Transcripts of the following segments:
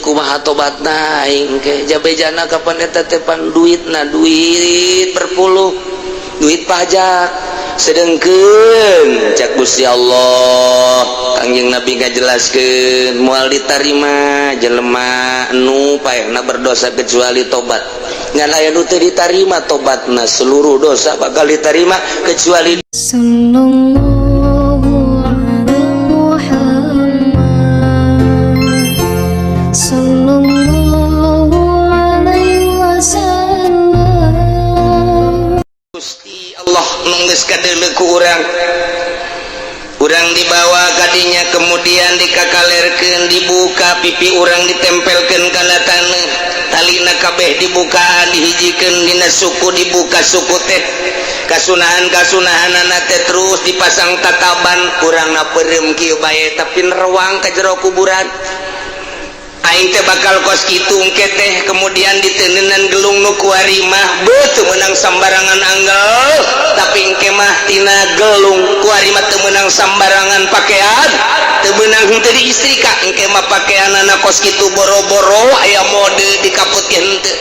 kumaha tobatna aing ke jabejana kapan eta teh pan duitna duit berpuluh duit pajak sedengkeun cak Gusti Allah Kangjeng Nabi ngajelaskeun moal ditarima jelema nu paehna berdosa kecuali tobat ngan aya nu teu ditarima tobatna seluruh dosa bakal ditarima kecuali nunggus kadeuleu ku urang dibawa kadinya kemudian dikakalerkeun dibuka pipi urang ditempelkeun kana taneuh talina kabeh dibukaan dihijikeun dina suku dibuka suku teh kasunahan-kasunahanana teh terus dipasang tataban urangna peureum kieu bae tapi nerewang ka jero kuburan aing teh bakal kos kitu engke teh kemudian diteuneunnan gelung nu kuari mah teu meunang sambarangan anggal tapi engke mah tina gelung kuari mah teu meunang sambarangan pakean teu meunang henteu diistrika engke mah pakeanana kos kitu boro-boro aya mode dikaputkeun henteu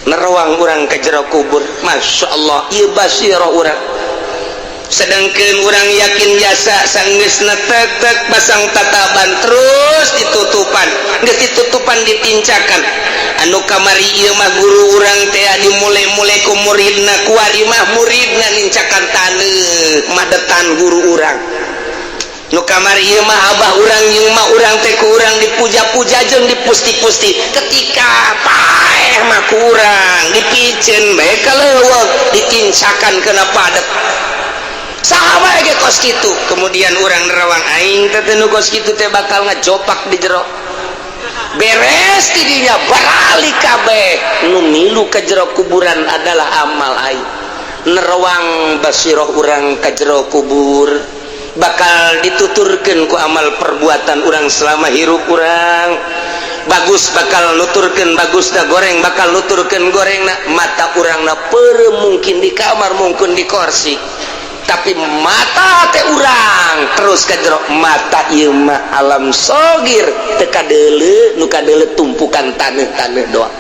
nerewang urang ka jero kubur masyaallah ieu basirah urang sedangkan orang yakin jasa sanggeusna tek pasang tataban terus ditutupan geus ditutupan ditincakan anu kamari ieu mah guru urang teh dimulai-mulai ku muridna kuari mah muridna nincakan taneuh madetan guru urang nu kamari ieu mah abah urang jeung mah urang teh ku urang dipuja-puja jeung dipusti-pusti ketika paeh mah ku urang dipiceun bae kaleuweuk ditincakan kana padet sahabat ge kos kitu kemudian urang nerawang aing teh nu kos kitu teh bakal ngajopak di jero beres ti dinya barali kabeh nu milu ka jero kuburan adalah amal aing nerawang basirah urang ka jero kubur bakal dituturkeun ku amal perbuatan urang selama hirup urang bagus bakal nuturkeun bagusna goreng bakal nuturkeun gorengna mata urangna peureum mungkin di kamar mungkin di kursi tapi mata teh urang terus ka jero mata ieu mah alam sogir teu kadeuleu nu kadeuleu tumpukan taneuh-taneuh doang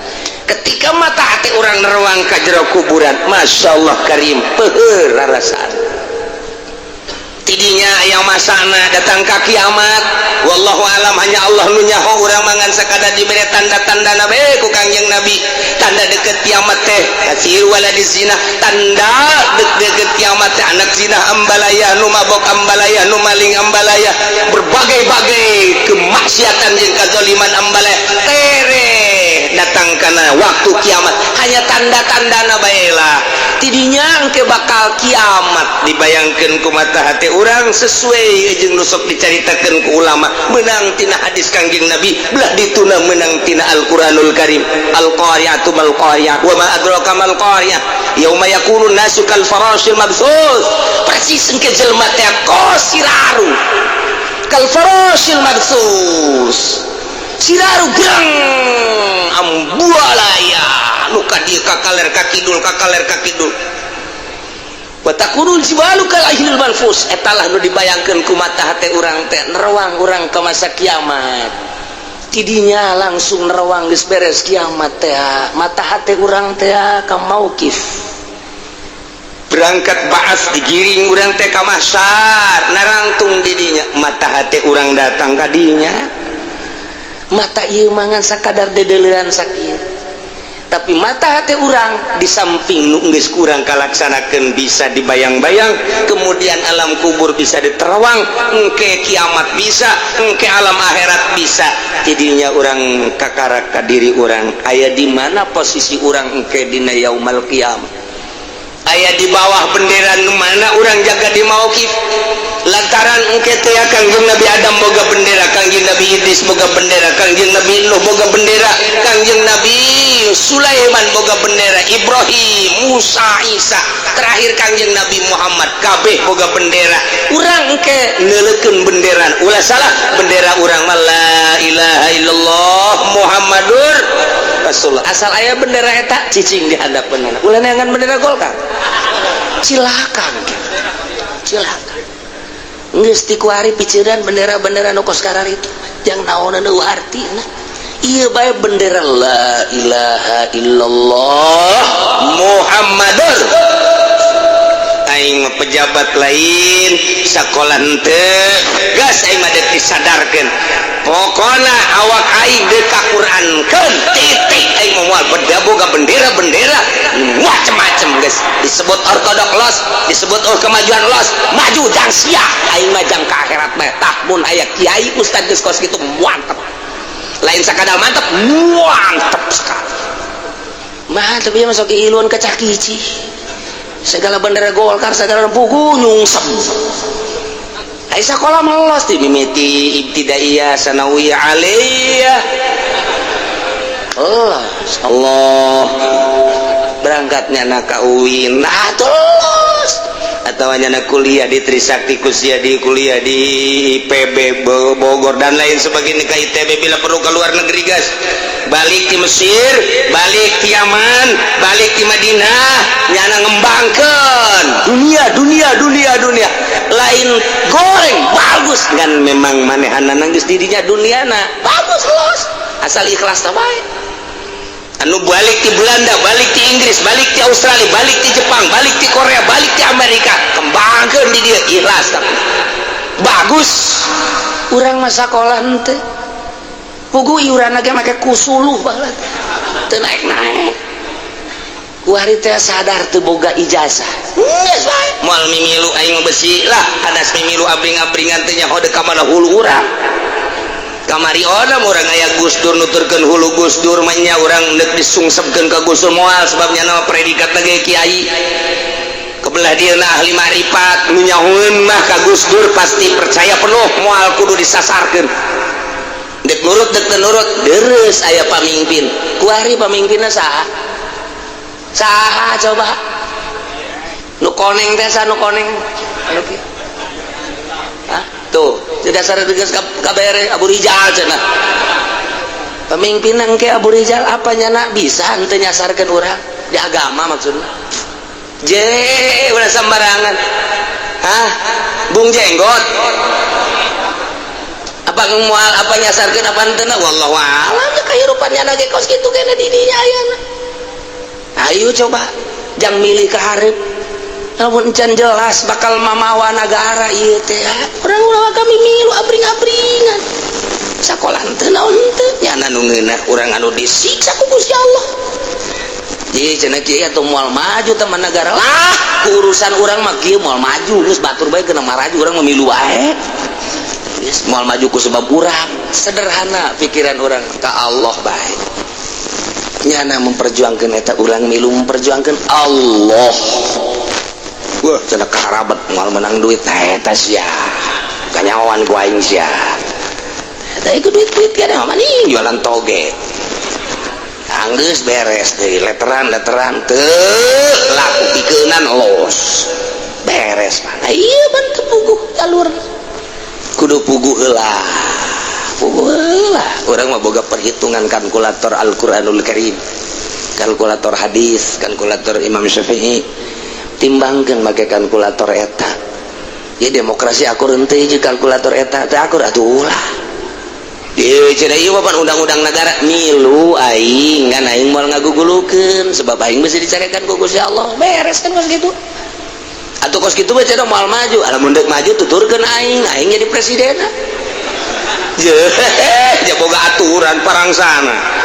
ketika mata hati urang nerewang ka jero kuburan masyaallah karim peuheur rarasaan tidinya yang masana datang ka kiamat wallahu alam hanya Allah nu nyaho urang mangan sakadar dibere tanda-tandana bae ku Kangjeng Nabi tanda deket kiamat teh kasir waladis zina tanda deket kiamat teh anak zina ambalaya nu mabok ambalaya nu maling ambalaya berbagai-bagai kemaksiatan jeung kazaliman ambalaya tere datang kana waktu kiamat hanya tanda-tandana bae lah tidinya engke bakal kiamat dibayangkeun ku mata hati urang sesuai jeung nu sok dicaritakeun ku ulama menang tina hadis Kangjeng Nabi belah dituna menang tina Al-Qur'anul Karim al-qari'atu mal qari'ah wa ma adraka mal qari'ah yauma yakunu nasu kal farashil mabsus persis engke jelema teh kosiraru kal farashil mabsus siraru gerang ambualaya nu ka dieu kakaler ka kidul wa takunul jibalu kal ahlil manfus etalah nu dibayangkeun ku mata hate urang teh nerewang urang ka masa kiamat tidinya langsung nerewang geus beres kiamat teh mata hate urang teh ka mauqif berangkat ba'ats digiring urang teh ka mahsyar narangtung didinya mata hate urang datang ka dinya mata ieu mangan sakadar dedeleuan sakieu tapi mata hati urang di samping nu geus kurang kalaksanakeun bisa dibayang-bayang kemudian alam kubur bisa diterawang engke kiamat bisa engke alam akhirat bisa tidinya urang kakarak ka diri urang aya di mana posisi urang engke dina yaumul qiyamah aya di bawah bendera nu mana urang jaga di mauqif lantaran engke teh Kangjeng Nabi Adam boga bendera Kangjeng Nabi Idris boga bendera Kangjeng Nabi Nuh boga bendera Kangjeng Nabi Sulaiman boga bendera Ibrahim Musa Isa terakhir Kangjeng Nabi Muhammad kabeh boga bendera urang engke neuleukeun benderan ulah salah bendera urang mah la ilaha illallah Muhammadur Rasulullah asal aya bendera eta cicing di handapeunana ulah neangan bendera Golkar silakan geus ti kuari piceuran bendera-bendera nu kos karar itu yang naonna nu artina kieu bae bendera la ilaha illallah Muhammadur aing pejabat lain sakola henteu gas aing mah deuk disadarkeun pokona awak aing deuk ka Qurankeun titik aing moal boga bendera macem-macem geus disebut ortodok los disebut kemajuan los maju jang sia aing mah jang ka akhirat mah tah mun aya kiai ustad geus kos kitu mantep lain sakadal mantep sekali mantep ya masuk iluan kecak kici segala bendera Golkar segala pugu nyungsem ai sakola melos ti mimiti ibtidaiyah sanawiyah aliyah Allah berangkatnya nak ka UIN nah terus atau hanya kuliah di Trisakti kuliah di IPB Bogor dan lain sebagainya ke ITB bila perlu ke luar negeri guys balik di Mesir balik di Yaman balik di Madinah nyana ngembangkan dunia lain goreng bagus kan memang manehana nangis dirinya duniana bagus los asal ikhlas tabai anu balik di Belanda, balik di Inggris, balik di Australia, balik di Jepang, balik di Korea, balik di Amerika kembangkan di dia ikhlas tapi bagus urang masa sekolah ente pugu iuran lagi make kusuluh banget teu naik kuari teh sadar teu boga ijazah geus bae moal mimilu aing besi lah hadas mimilu abring-abringan teh nyaho deuk ka mana hulu urang kamari orang aya Gus Dur nuturkeun hulu Gus Dur mah nya urang neuk disungsepkeun ka Gus Dur moal sebabnya nama predikat lagi kiai kebelah dia ahli marifat nu nyahoeun mah ka Gus Dur pasti percaya penuh moal kudu disasarkeun dek nurut deres aya pamimpin kuari pamimpinna saha coba nu koneng teh nu koneng anu kieu tuh tidak sadar tegas KBR Abu Rizal cenah pemimpin engke Abu Rizal apanya nak bisa henteu nyasarkeun urang di agama maksudnya udah sembarangan bung jenggot apa moal apa nyasarkeun apa henteu wallahu a'lam kahirupannya ge kos kitu kene di dinya ayeuna ayo coba jang milih ka hareup namun can jelas bakal mamawa negara ieu teh urang kami milu abring-abringan sakola henteu naon henteu nya anu ngeunah urang anu disiksa ku Gusti Allah jadi cenah kieu atuh moal maju teman negara lah urusan urang mah kieu moal maju geus batur bae keuna maraju urang memilu wae geus moal maju ku sebab urang sederhana pikiran urang ka Allah bae nyana memperjuangkeun eta urang milu memperjuangkeun Allah wah cenah kaharabat moal menang duit eta sia kanyawan ku aing sia eta ieu duit kana mah nih jualan toge anggeus beres deui leteran teu laku pikeunan los beres mah ieu bantu puguh jalur kudu puguh heula urang mah boga perhitungan kalkulator Al-Qur'anul Karim kalkulator hadis kalkulator Imam Syafi'i timbangkan pakai kalkulator eta ya demokrasi akur henteu jeung kalkulator eta teh akur atuh ulah ieu cenah ieu papan undang-undang negara milu aing kan aing moal ngagugulukeun sebab aing mesti dicarekan ku Gusti Allah beres kan kos kitu atuh kos kitu bae cenah moal maju alamun deuk maju tuturkeun aing jadi presiden je boga aturan parangsana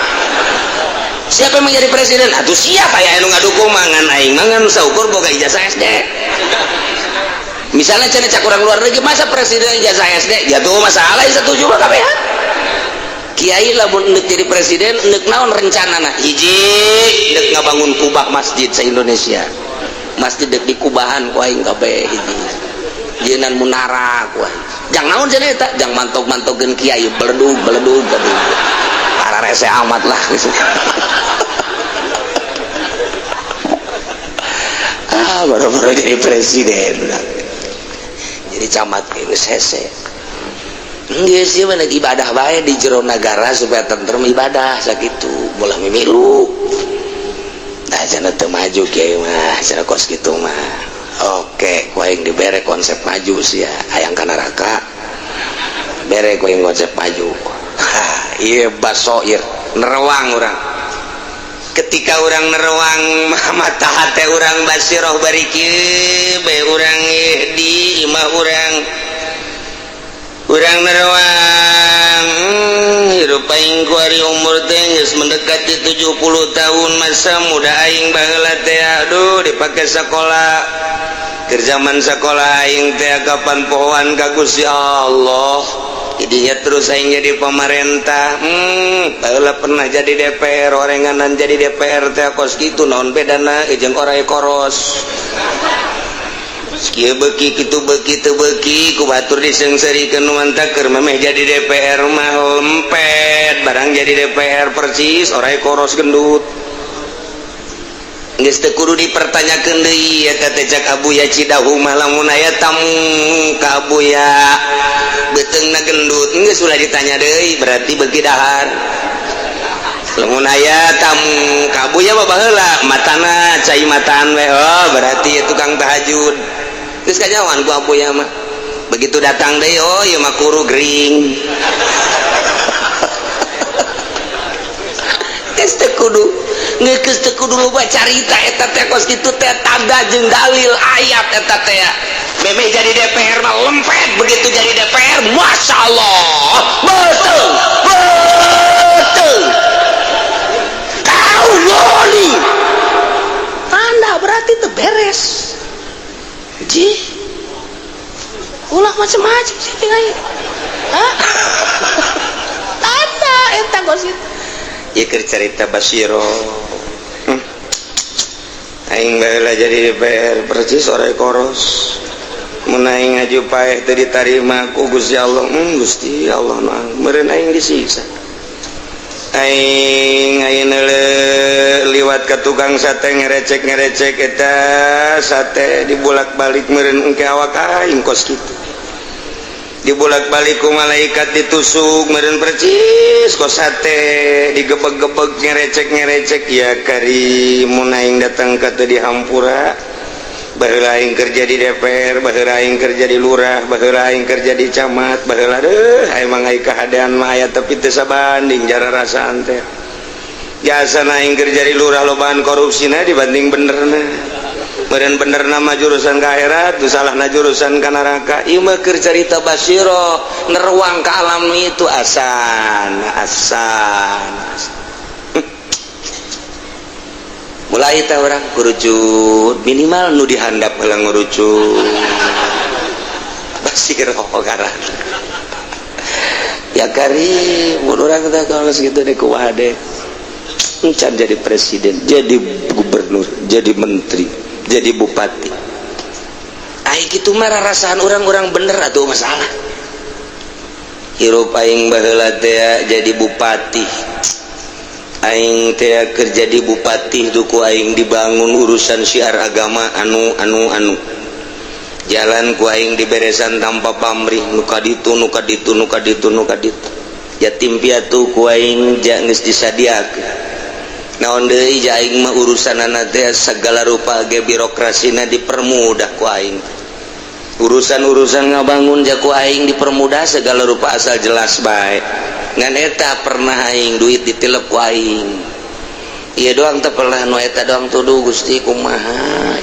siapa yang menjadi presiden atuh siapa ya anu ngadukung mangan aing mangan saukur boga ijazah SD misalnya cenah cak urang luar negeri masa presiden ijazah SD ya tuh masalah setuju mah kabeh kiai lamun neuk jadi presiden neuk naon rencanana hiji neuk ngabangun kubah masjid se-Indonesia masjid deuk dikubahan ku aing kabeh hiji jeunan munara ku jang naon cenah eta jang mantog-mantogkeun kiai beledug para rese amat lah baru-baru jadi presiden jadi camat geus hese geus ieu mah ibadah bae di jero nagara supaya tentrem ibadah sakitu ulah mimilu nah cenah teu maju kieu mah cenah kos kitu mah oke ku aing dibere konsep maju sia hayang ka neraka bere ku aing konsep maju ieu basoir nerewang orang ketika orang nerewang mata hati orang basiroh bari kieu bae urang di imah urang nerewang hirup aing ku ari umur teh geus mendekati 70 tahun masa muda aing baheula teh aduh dipake sakola keur zaman sakola aing teh kapan pohoan ka Gusti Allah jadinya terus aing jadi pemerintah baheula pernah jadi DPR orenganan jadi DPR teh kos kitu naon bedana jeung orai koros kieu beuki kitu beuki teu beuki ku batur disengsarikeun mantap keur memeh jadi DPR mah lempet barang jadi DPR percis orai koros gendut geus teu kudu dipertanyakeun deui eta teh cak abuya Cidahu mah lamun aya tamu ka abuya beteungna gendut geus ulah ditanya deui berarti beuki dahar lamun aya tamu ka abuya mah baheula matana cai mataan we oh berarti tukang tahajud geus kajawan ku abuya mah begitu datang deui oh ieu mah kuru gering geus teu kudu geus teu kudu loba carita eta teh kos kitu teh tanda jeung dalil ayat eta teh memeh jadi DPR mah lempet begitu jadi DPR Masya Allah betul kau loli Anda berarti teu beres ji ulah macam-macam sih tinggal Anda eta kos kitu ya keur cerita Basiro aing baheula jadi DPR percis orai koros mun aing ngaju paeh teu ditarima ku Gusti Allah Gusti Allah mah meureun aing disiksa aing ayeuna liwat ka tukang sate ngerecek eta sate dibolak-balik meureun engke awak aing kos kitu dibolak-balik ku malaikat ditusuk meureun percis kos sate digebeg-gebeg ngerecek ya kari mun aing datang ka teu dihampura baheula aing kerja di DPR baheula aing kerja di lurah baheula aing kerja di camat baheula deuh emang ai kahadean mah aya tapi teu sabanding jara rasaan teh biasana aing kerja di lurah lobaan korupsina dibanding benerna meureun benerna mah jurusan ka akhirat tu salahna jurusan ka neraka ieu mah keur carita Basiro neruang ka alam itu asan mulai teh orang kurucut minimal nu dihandap heula ngurucut Basiro karan ya kari mun urang teh kalau segitu deh kumaha deh can jadi presiden jadi gubernur jadi menteri jadi bupati aing kitu mah rarasaan orang-orang bener atuh masalah hirup aing baheula teh jadi bupati aing teh kerja di bupati duku aing dibangun urusan syiar agama anu jalan ku aing diberesan tanpa pamrih nu kaditu yatim piatu ku aing geus disadiakeun naon deui aing mah urusanana teh segala rupa ge birokrasina dipermudah ku aing urusan ngabangun jaku aing dipermudah segala rupa asal jelas bae ngan eta pernah aing duit ditilep ku aing ieu doang teh pernah nu eta doang tuduh Gusti kumaha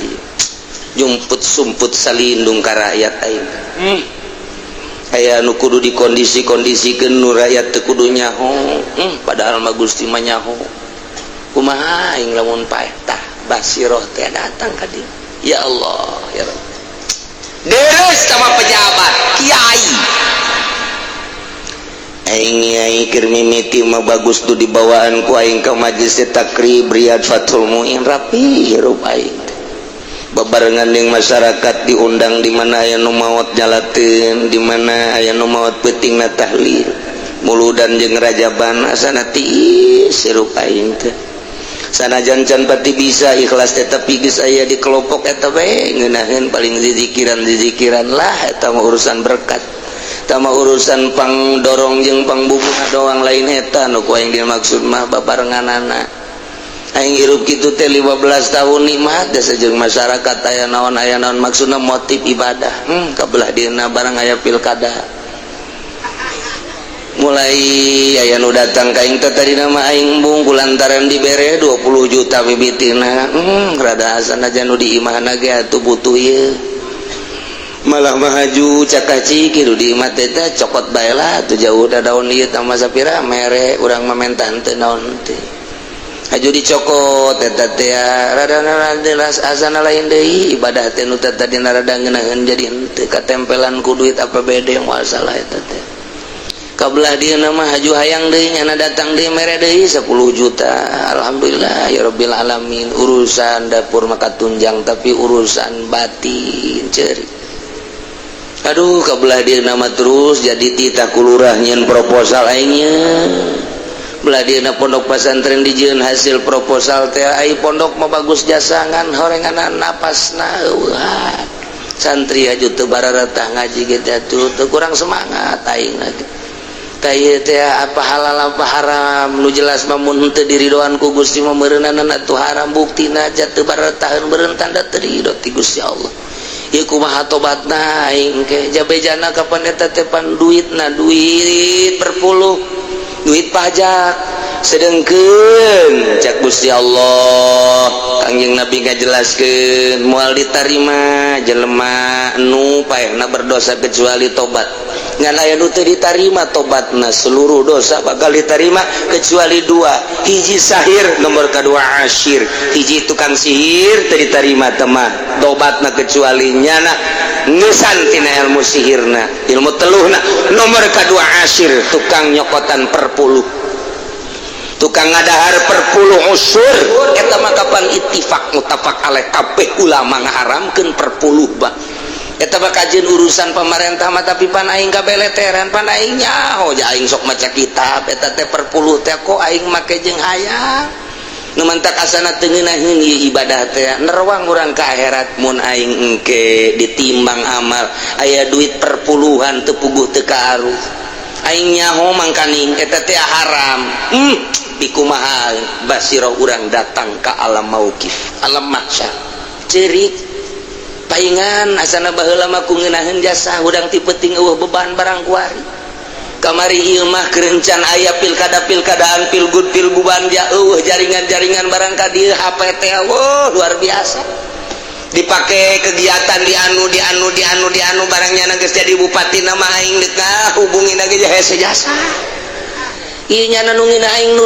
jumput sumput salindung ka rakyat aing aya nu kudu dikondisi-kondisikeun nu rakyat teu kudu nyaho padahal mah Gusti mah nyaho kumaha aing lamun paeh tah Basiro teh datang ka dieu ya Allah ya Rabb deres sama pejabat kiai aing keur mimiti mah bagus tuh dibawaan ku aing ka majelis takrib Riyad Fathul Muin rapi hirup aing babarengan jeung masyarakat diundang di mana aya nu maot nyalateun di mana aya nu maot peutingna tahlil muludan jeung rajaban asana tiis hirup aing teh sanajan can pati bisa ikhlas teh tapi geus aya di kelompok eta bae ngeunaheun paling zizikiran lah eta mah urusan berkat eta mah urusan pangdorong jeung pangbubuh doang lain eta nu ku aing dimaksud mah babarenganana aing hirup kitu teh 15 tahun nikmat da sajeung masyarakat aya naon maksudna motif ibadah kabelah dieuna barang aya pilkada mulai aya nu datang ka aing teh tadi nama aing embung kulantaran dibere 20 juta bibitina rada asan aja nu di imahna ge atuh butuh ieu malah mahaju cakaci kitu di imah teh cokot bae lah atuh jauh da daun ieu tah masa pira mere urang mamentan teu naon teh aju dicokot eta teh rada jelas asana lain deui ibadah teh nu tadi rada ngeunaheun jadi henteu katempelan ku duit APBD moal salah eta teh kabelah dia nama haju hayang deui nyana datang deui mere deui 10 juta alhamdulillah ya rabbil alamin urusan dapur maka tunjang tapi urusan batin ceuri aduh kabelah dia nama terus jadi titah kulurah nyeun proposal aingnya belah dia na pondok pesantren dijieun hasil proposal teh ai pondok mah bagus jasangan horenganan napasna eueuh santri aju teu bararatah ngaji ge teh kurang semangat aing lagi taya teh apa halal apa haram nu jelas mamun henteu diridoan ku Gusti mah meureunana atuh haram buktina jatuh barataheun beureun tanda teu ridho ti Gusti Allah ieu kumaha tobatna aing ke jabejana kapan eta teh pan duitna duit berpuluh duit pajak sedengkeun cak Gusti Allah Kangjeng Nabi ngajelaskeun moal ditarima jelema nu paehna berdosa kecuali tobat ngan aya nu teu ditarima tobatna seluruh dosa bakal diterima kecuali dua hiji sahir nomor kedua asyir hiji tukang sihir teu diterima teh mah tobatna kecuali nyana ngesan tina ilmu sihirna ilmu teluhna nomor kedua asyir tukang nyokotan perpuluh tukang ngadahar perpuluh usur eta mah kapan ittifaq mutafaq alaih kabeh ulama ngaharamkeun perpuluh bah eta mah kajian urusan pemerintah mah tapi pan aing kabeleteran pan aing nyaho ja aing sok maca kitab eta teh perpuluh teh kok aing make jeung hayang nu mantak asana teu ngeunaheun ieu ibadah teh nerwang urang ka akhirat mun aing engke ditimbang amal aya duit perpuluhan teu puguh teu kaaruf aing nyaho mangkaning eta teh haram dikumaha basirah urang datang ka alam mauqif alam mahsyar ceurik paingan asana baheula mah ku ngeunaheun jasa urang ti peuting eueuh beban barang kuari kamari ieu mah kerencan aya pilkada-pilkadaan pilgud pilgubanja eueuh jaringan-jaringan barang ka dieu HP teh luar biasa dipake kegiatan di anu barangnya geus jadi bupati nama aing deuk hubungin ge hese jasa ieu nya nu ngina aing nu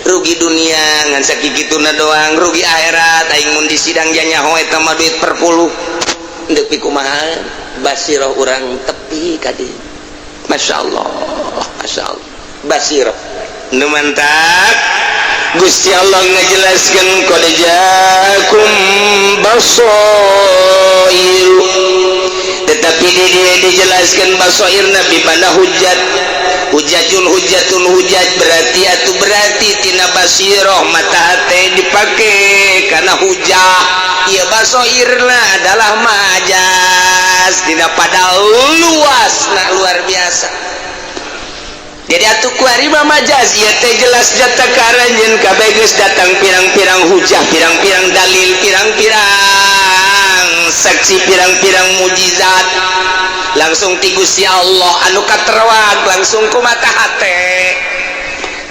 rugi dunia ngan sakikituna doang rugi akhirat aing mun di sidang nya nyaho eta mah duit perpuluh deuk kumaha basirah urang tepi ka dieu masyaallah basirah nu mantap Gusti Allah ngajelaskeun qad jaakum basair tetapi dia dijelaskan basair nabi bana hujat hujat berarti atuh berarti tina basirah mata hate dipake karena hujah ieu basairna adalah majaz tidak pada luasna luar biasa jadi atuh kuari mah majaz ieu teh jelas jata karanjeun kabeh geus datang pirang-pirang hujah pirang-pirang dalil pirang-pirang saksi pirang-pirang mujizat langsung ti Gusti Allah anu katerwag langsung ku mata hate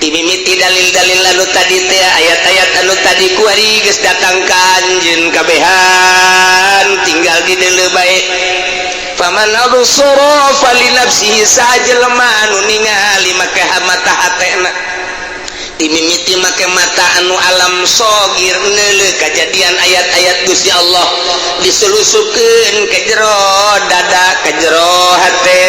timimiti dalil-dalil anu tadi teh ayat-ayat anu tadi kuari geus datang ka anjeun kabehan tinggal di deuleu bae faman absara falinafsihi sajelema anu ningali make mata hatena timimiti make mata anu alam sogir neuleuh kejadian ayat-ayat Gusti Allah diselusupkeun ke jero dada ke jero hate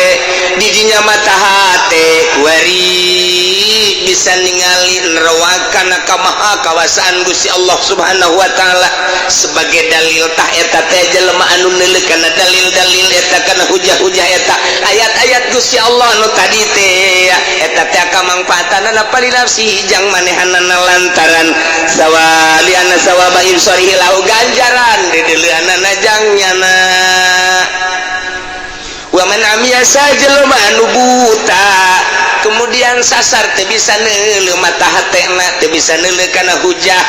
di dinya mata hate kuari bisa ningali nerawakan kamaha kawasaan Gusti Allah Subhanahu wa taala sebagai dalil tah eta teh jelema anu neuleuh kana dalil-dalil eta kana hujah-hujah eta ayat-ayat Gusti Allah anu tadi teh eta teh kamangpaatana pali nafsi jang manehanana lantaran sawaliana sawaba ibsarihi lahu ganjaran di deuleuhanana jang nyana wa man amiya sajelema anu buta kemudian sasar teu bisa neuleuh mata hatena teu bisa neuleuh kana hujah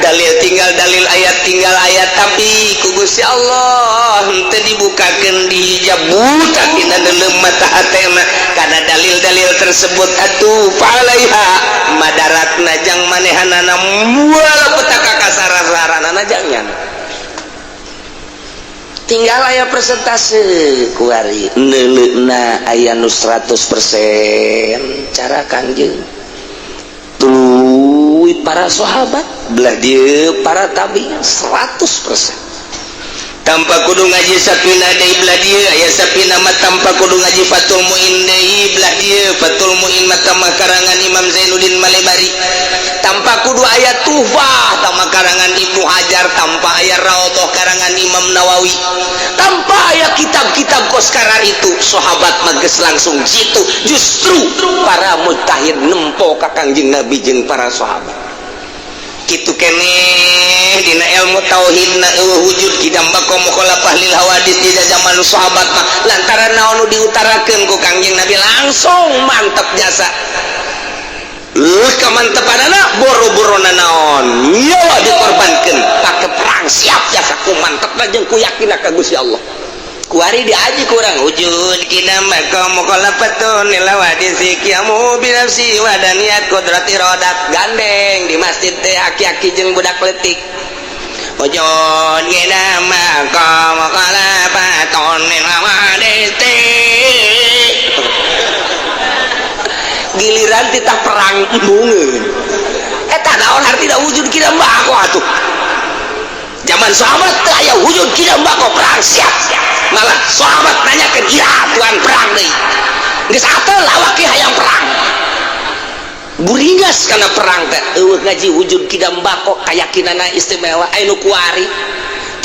dalil tinggal dalil ayat tinggal ayat tapi ku Gusti Allah teu dibukakeun di hijab buta tina neuleuh mata hatena kana dalil-dalil tersebut atuh falaiha madaratna jang manehanana moal petaka kasara-saranana jangan tinggal aya persentase kuari neuleuhna aya nu 100% cara Kangjeng tuluy para sahabat belah dieu para tabi'in 100% tanpa kudu ngaji sapina deui belah dieu aya sapina mah tanpa kudu ngaji Fathul Muin deui belah dieu Fathul Muin mah karangan Imam Zainuddin Malebari tanpa kudu aya Tuhfah tamah karangan Ibnu Hajar tanpa aya Raudhah karangan Imam Nawawi tanpa aya kitab-kitab koskarar itu sahabat mah geus langsung jitu justru para mujtahid nempo ka Kangjeng Nabi jeung para sahabat kitu keneh dina ilmu tauhidna wujud kidam bako mukhalafah lil hawadits di zaman sahabat mah lantaran naon nu diutarakeun ku Kangjeng Nabi langsung mantep jasa kamantepanana boro-borona naon nyawa dikorbankeun pake perang siap jasa ku mantepna jeung ku yakin ka Gusti Allah kuari diaji kurang wujud kidam bako mukhalafatun lil hawadits kiamu binafsi wa daniyat qudrati rodat gandeng di masjid teh aki-aki jeung budak letik wujud kidam bako mukhalafatun lil hawadits giliran titah perang embungeun eta naon artina wujud kidam bako atuh zaman sahabat teh aya wujud kidam bako perang siap malah sahabat nanyakeun ira tuan perang deui geus atel awak ge hayang perang buringas kana perang teh eueuh ngaji wujud kidam bako kayakinana istimewa anu kuari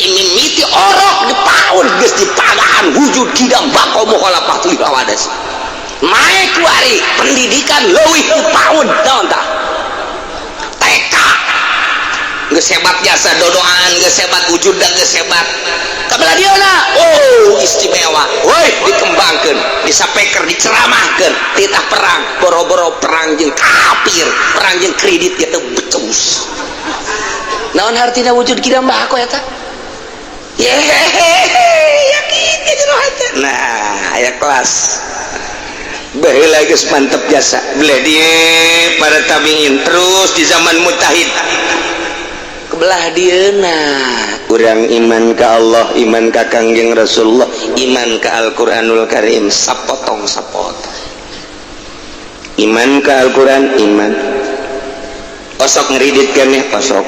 mimiti orok di paun geus dipagaan wujud kidam bako mukhalafah lil hawadits mae kuari pendidikan leuwih di paun naon tah TK geus hebat jasa dodoan geus hebat wujudan geus hebat kabelah dieuna oh istimewa woi dikembangkeun disapeker diceramahkeun titah perang boro-boro perang jeung kafir perang jeung kredit eta becus naon hartina wujud kidam bako eta yakin jeung hate nah aya kelas baheula geus mantep jasa belah dieu para tabi'in terus di zaman mujtahid kebelah dieuna urang iman ka Allah iman ka Kangjeng Rasulullah iman ka Al-Qur'anul Karim sapotong iman ka Al-Qur'an iman osok ngeridit keneh osok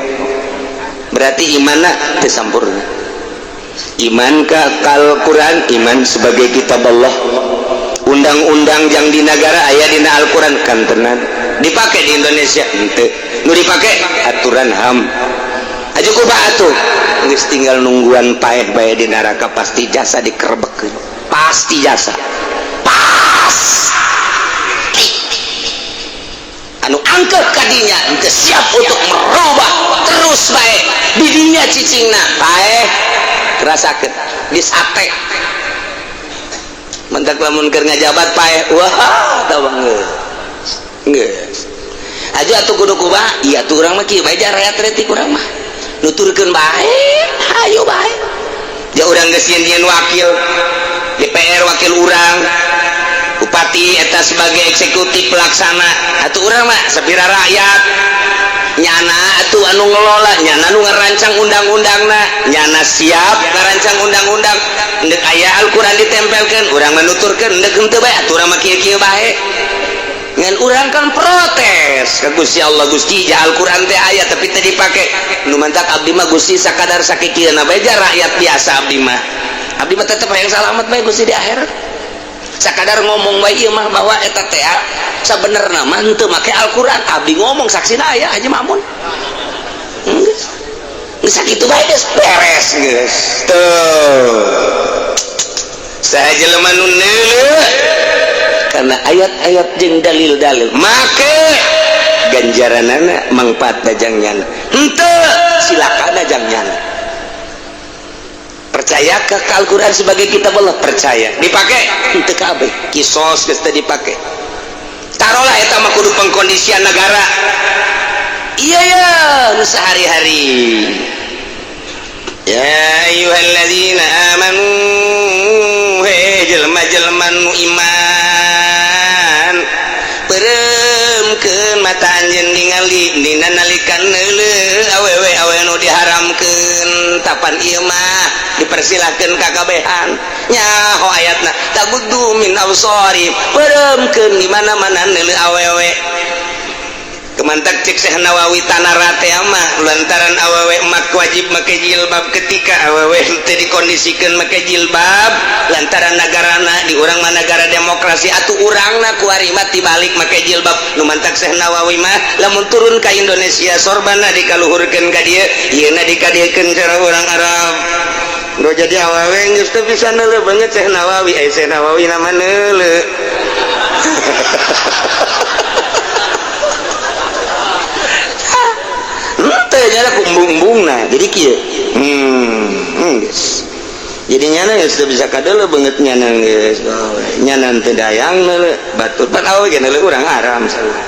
berarti imanna teu sampurna iman ka Al-Qur'an iman sebagai kitab Allah undang-undang yang di negara aya dina Al-Qur'an kan tenan dipake di Indonesia henteu nu dipake aturan HAM aja kumaha atuh geus tinggal nungguan paeh bae di neraka pasti jasa dikerebekeun pasti jasa pas anu angkat kadinya teu siap untuk merubah terus bae di dinya cicingna paeh rasakeun disate mentak lamun keur ngajabat paeh wah tah banget geus aja atuh kudu kumaha ieu atuh urang mah kieu bae rakyat retik urang mah nuturkeun bae hayu bae ja urang geus nyieun wakil DPR wakil urang bupati eta sebagai eksekutif pelaksana atuh urang mah sapira rakyat nyana atuh anu ngelola nyana anu ngarancang undang-undangna nyana siap ngarancang undang-undang endek aya Al-Qur'an ditempelkeun urang menuturkeun endek henteu bae atuh urang mah kieu-kieu bae ngan urang kan protes ka Gusti Allah Gusti ja Al-Qur'an teh aya tapi teu dipake nu mantak abdi mah Gusti sakadar sakikieuna bae ja rakyat biasa abdi mah tetep hayang salamet bae Gusti di akhirat sakadar ngomong bae ieu mah bahwa eta teh sabenerna mah henteu make Al-Qur'an abdi ngomong saksina aya Haji Mamun geus sakitu bae geus beres geus tuh saha jelema nu neuleuh karena ayat-ayat jeung dalil-dalil make ganjaranana mangpaat dajang nyana henteu silakan dajang nyana percaya ke Al-Qur'an sebagai kitab Allah percaya dipake henteu kabeh kisos geus teu dipake taruhlah eta mah kudu pengkondisian negara. Iya ya sehari-hari. Ya ayyuhalladzina amanu he jelema-jelema nu iman peremkeun mata anjeun ningali dina nalika neuleuh awewe nu diharamkeun tapan ieu mah dipersilahkeun kakabehan nyaho ayatna taguddu min absari peremkeun di mana-mana neuleuh awewe kemantak cek Syekh Nawawi tanarate mah lantaran awewe mak wajib make jilbab ketika awewe teu dikondisikeun make jilbab lantaran nagarana di urang mah negara demokrasi atuh urangna ku ari mah tibalik make jilbab nu mantak Syekh Nawawi mah lamun turun ka Indonesia sorbana dikaluhurkeun ka dieu ieuna dikadiekeun cara urang Arab do jadi awewe geus teu bisa neuleuh banget Syekh Nawawi Syekh Nawawi nama neuleuh nyana kumbung-kumbung nah jadi kieu geus jadi nyana geus teu bisa kadeuleuk beungeut nyana geus nyana teu dayang neuleuh batur pan awewe ge neuleuh urang haram salah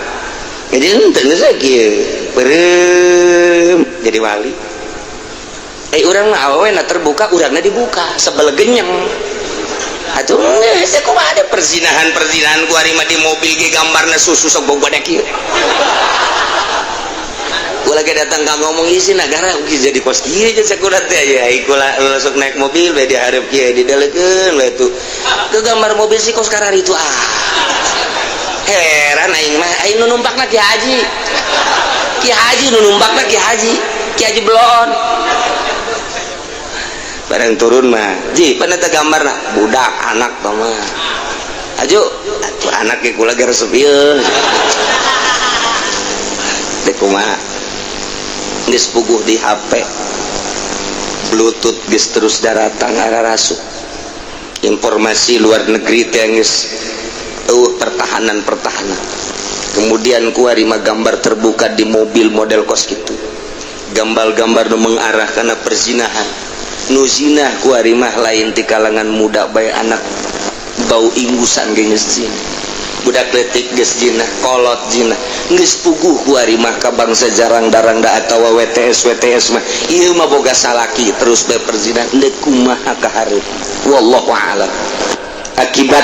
jadi henteu geus kieu beureum jadi wali urang mah awewe na terbuka urangna dibuka sebel genyeng atuh geus kumaha ada perzinahan ku ari mah di mobil ge gambarna susu sok bogoda kieu lagi datang ka ngomong isi negara jadi kos kieu jeung sakurat teh ya ikulah langsung naik mobil bae dihareup kieu didalekeun we tuh ke gambar mobil si kos karar itu heran aing mah aing nu numpakna Ki Haji nu numpakna Ki Haji Blon bareng turun mah ji pan eta gambarna budak anak tah mah aju atuh anak ge kula ge resep ieu dek kumaha geus puguh di HP bluetooth geus terus daratang ararasuk informasi luar negeri teh geus pertahanan kemudian kuari mah gambar terbuka di mobil model kos kitu gambar-gambar nu mengarah kana perzinahan nu zinah kuari mah lain ti kalangan muda bae anak bau ingusan ge geus zina budak letik geus zina kolot zina geus puguh kuari mah ka bangsa jarang darang da atawa WTS mah ieu mah boga salaki terus bae perzinahan deuk kumaha kahareup wallahu a'lam akibat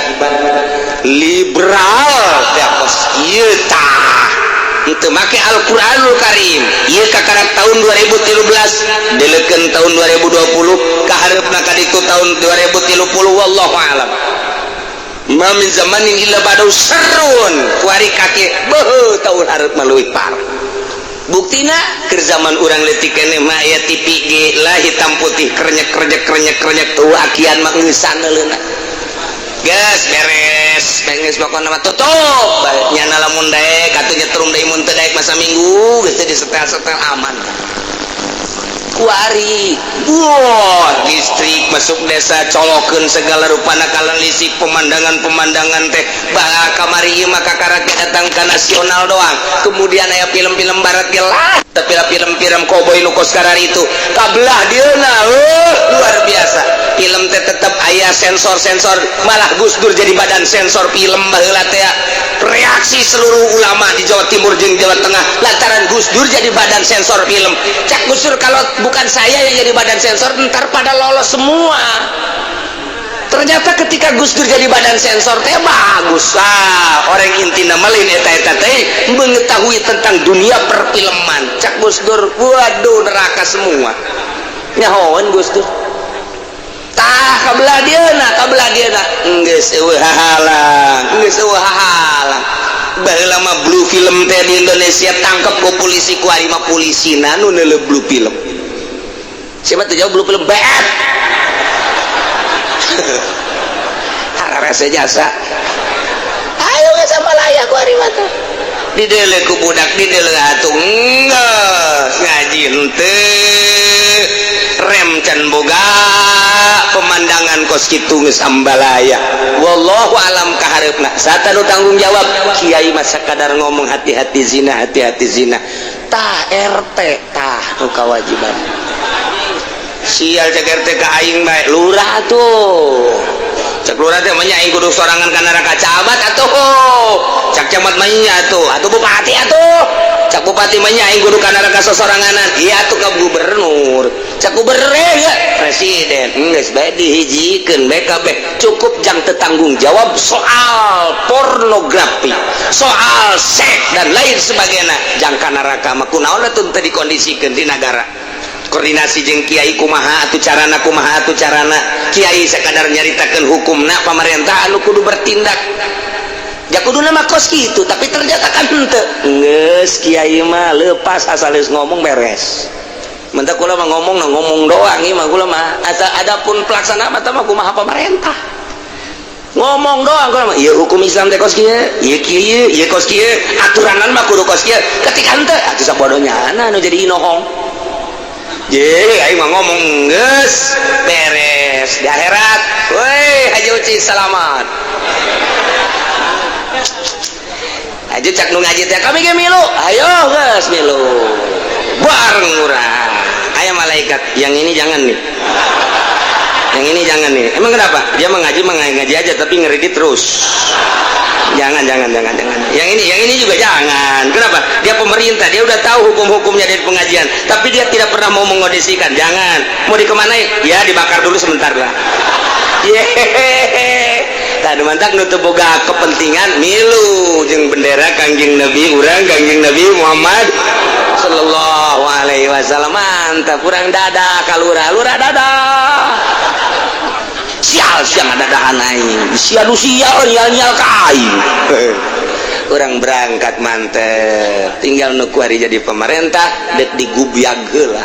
liberal da kos ieu tah itu make Al-Qur'anul Karim ieu kakarak tahun 2013 delekeun tahun 2020 kahareupna kaditu tahun 2030 wallahu a'lam ma min zamanin illa ba'dahu sarrun kuari kake beuh tahun hareup mah leuwih parah buktina keur zaman urang leutik keneh mah aya TV ge lah hitam putih krenyek tuh akian mah geus saneuleuna geus beres pokona mah tutup nyana lamun daek atuh nyetrum deui mun teu daek masa minggu geus teu disetel-setel aman kuari listrik masuk desa colokeun segala rupana kalan listrik pemandangan teh bae kamari ieu mah kakarak datang ka nasional doang kemudian aya film-film barat ge lah tapi film-film koboi nu kos karar itu kabelah dieuna luar biasa film teh tetep aya sensor malah Gus Dur jadi badan sensor film baheula teh reaksi seluruh ulama di Jawa Timur jeung Jawa Tengah lantaran Gus Dur jadi badan sensor film cak Gus Dur kalau bukan saya yang jadi badan sensor ntar pada lolos semua ternyata ketika Gus Dur jadi badan sensor teh bagus orang intina malin eta teh mengetahui tentang dunia perfilman cak Gus Dur waduh neraka semua nyahoan Gus Dur tah kabelah dieuna geus eueuh hahalang baheula mah blue film teh di Indonesia tangkep ku polisi ku ari mah polisina nu neuleuh blue film siapa tuh jauh blue film bad rasa jasa ayo ge sama layak ku ari mah teh dideuleuh ku budak dideuleuh atuh ngaji henteu rem can boga pemandangan kos kitu geus ambalaya wallahu alam kahareupna sata nu tanggung jawab kiai mah sakadar ngomong hati-hati zina tah RT tah nu kewajiban sial cek RT ka aing bae lurah tuh cek lurah teh mah nya aing kudu sorangan ka neraka camat atuh cek camat mah nya atuh bupati atuh cek bupati mah nya aing kudu ka neraka sosoranganan iya atuh ka gubernur cek gubernur ya presiden geus bae dihijikeun bae kabeh cukup jang tanggung jawab soal pornografi soal seks dan lain sebagainya jang ka neraka mah kunaon atuh teu dikondisikeun di negara koordinasi jeung kiai kumaha atuh carana kiai sekadar nyaritakeun hukumna pamarentah anu kudu bertindak ya kuduna mah kos kitu tapi ternyata kan henteu geus kiai mah leupas asal geus ngomong beres mentak kula mah ngomong doang ieu mah kula mah asal adapun pelaksana mah tah mah kumaha pamarentah ngomong doang kula mah ieu hukum Islam teh kos kieu ieu kos kieu aturanan mah kudu kos kieu ketika henteu atuh sabodonya anu jadi inohong jadi aing mah ngomong geus beres di akhirat woi Haji Uci selamat aja cak nu ngaji teh kami ge milu ayo geus milu bareng urang aya malaikat yang ini jangan nih yang ini jangan nih emang kenapa dia mengaji aja tapi ngeredit terus jangan yang ini juga jangan kenapa dia pemerintah dia udah tahu hukum-hukumnya dari pengajian tapi dia tidak pernah mau mengodisikan jangan mau dikemanain ya dibakar dulu sebentar lah tadi mantak nutup boga kepentingan milu jeung bendera Kangjeng Nabi urang Kangjeng Nabi Muhammad sallallahu alaihi wasallam mantap urang dadah kalurah lurah dadah sial ada dahan aing sial nyal kain orang berangkat mantep tinggal nu kuari jadi pemerintah dek digubiag heula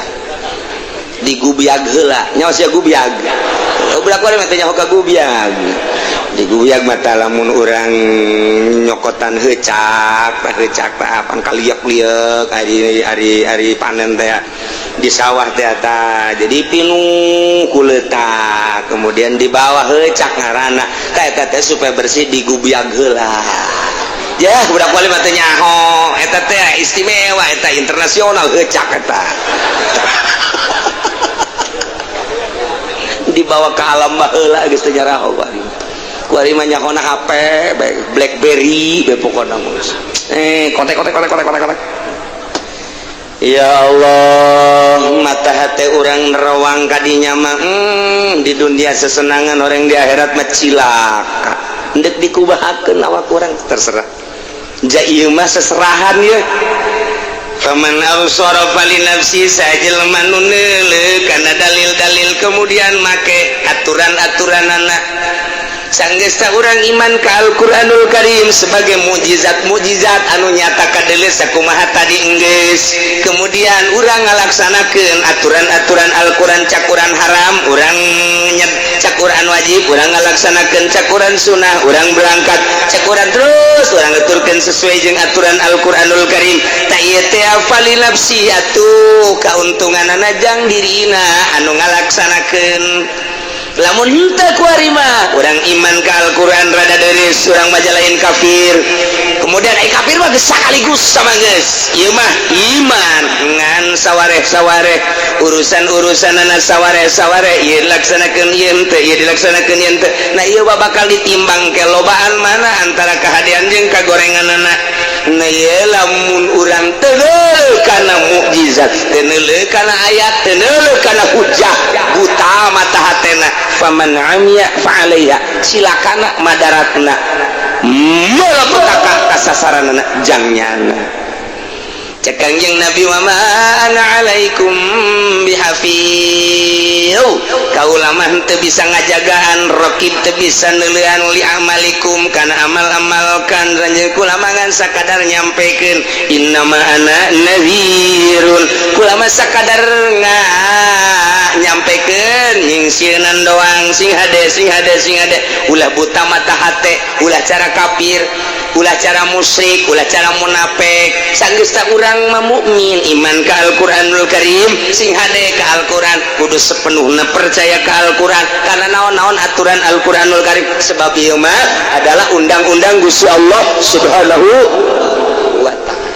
nyawa sia gubiag budak kuari mah teh nyaho ka gubiag diguyag mata lamun urang nyokotan heucak pan kaliak-liak ari panen teh di sawah teh eta jadi pinu kuletak kemudian di bawah heucak ngaranna ka eta teh supaya bersih diguyag heula ya budak kuali mah teh nyaho eta teh istimewa eta internasional heucak eta dibawa ke alam baheula geus teu nyaraho kuari mah nyahona HP BlackBerry be pokona geus kontek ya Allah mata hati orang nerawang kadinya mah di dunia sesenangan orang di akhirat mah cilaka ndek dikubahakeun awak urang terserah ja ieu mah seserahan ya faman awsara fali nafsi sajelma nu neuleuh kana dalil-dalil kemudian make aturan-aturanana sanggesta urang iman ka Al-Qur'anul Karim sebagai mukjizat anu nyata kadeuleu sakumaha tadi enggeus kemudian urang ngalaksanakeun aturan-aturan Al-Qur'an cakuran haram urang cakuran wajib urang ngalaksanakeun cakuran sunnah urang berangkat cakuran terus urang ngaturkeun sesuai jeung aturan Al-Qur'anul Karim ta ieu teh afali nafsi atuh kauntunganana jang dirina anu ngalaksanakeun lamun henteu kuari mah urang iman ka Al-Qur'an rada deres urang mah lain kafir kemudian kafir mah geus sakaligus sama geus ieu mah iman ngan sawareh-sawareh urusan-urusanana sawareh-sawareh ieu dilaksanakeun ieu teu ieu dilaksanakeun ieu teu nah ieu bakal ditimbang ke lobaan mana antara kahadian jeung kagorenganana nah ieu lamun urang teu neuleuh kana mukjizat teu neuleuh kana ayat teu neuleuh kana hujjah buta mata hatena faman amya fa'alaiha silakana madaratna melebetaka kasasaranana jangnyana cek Kangjeng Nabi wa ma ana alaikum bihafiz kaula mah teu bisa ngajagaan raqib teu bisa neuleuhan li amalikum kana amal-amalkan ranjeun kula mangan sakadar nyampekeun innama ana nadhirun kula mah sakadar nyampekeun nyingsieunan doang sing hade ulah buta mata hate ulah cara kafir ulah cara musyrik ulah cara munafik sanggeusna urang mah mukmin iman ka Al-Qur'anul Karim sing hade ka Al-Qur'an kudu sepenuhna percaya ka Al-Qur'an karena naon-naon aturan Al-Qur'anul Karim sebab ieu mah adalah undang-undang Gusti Allah Subhanahu wa ta'ala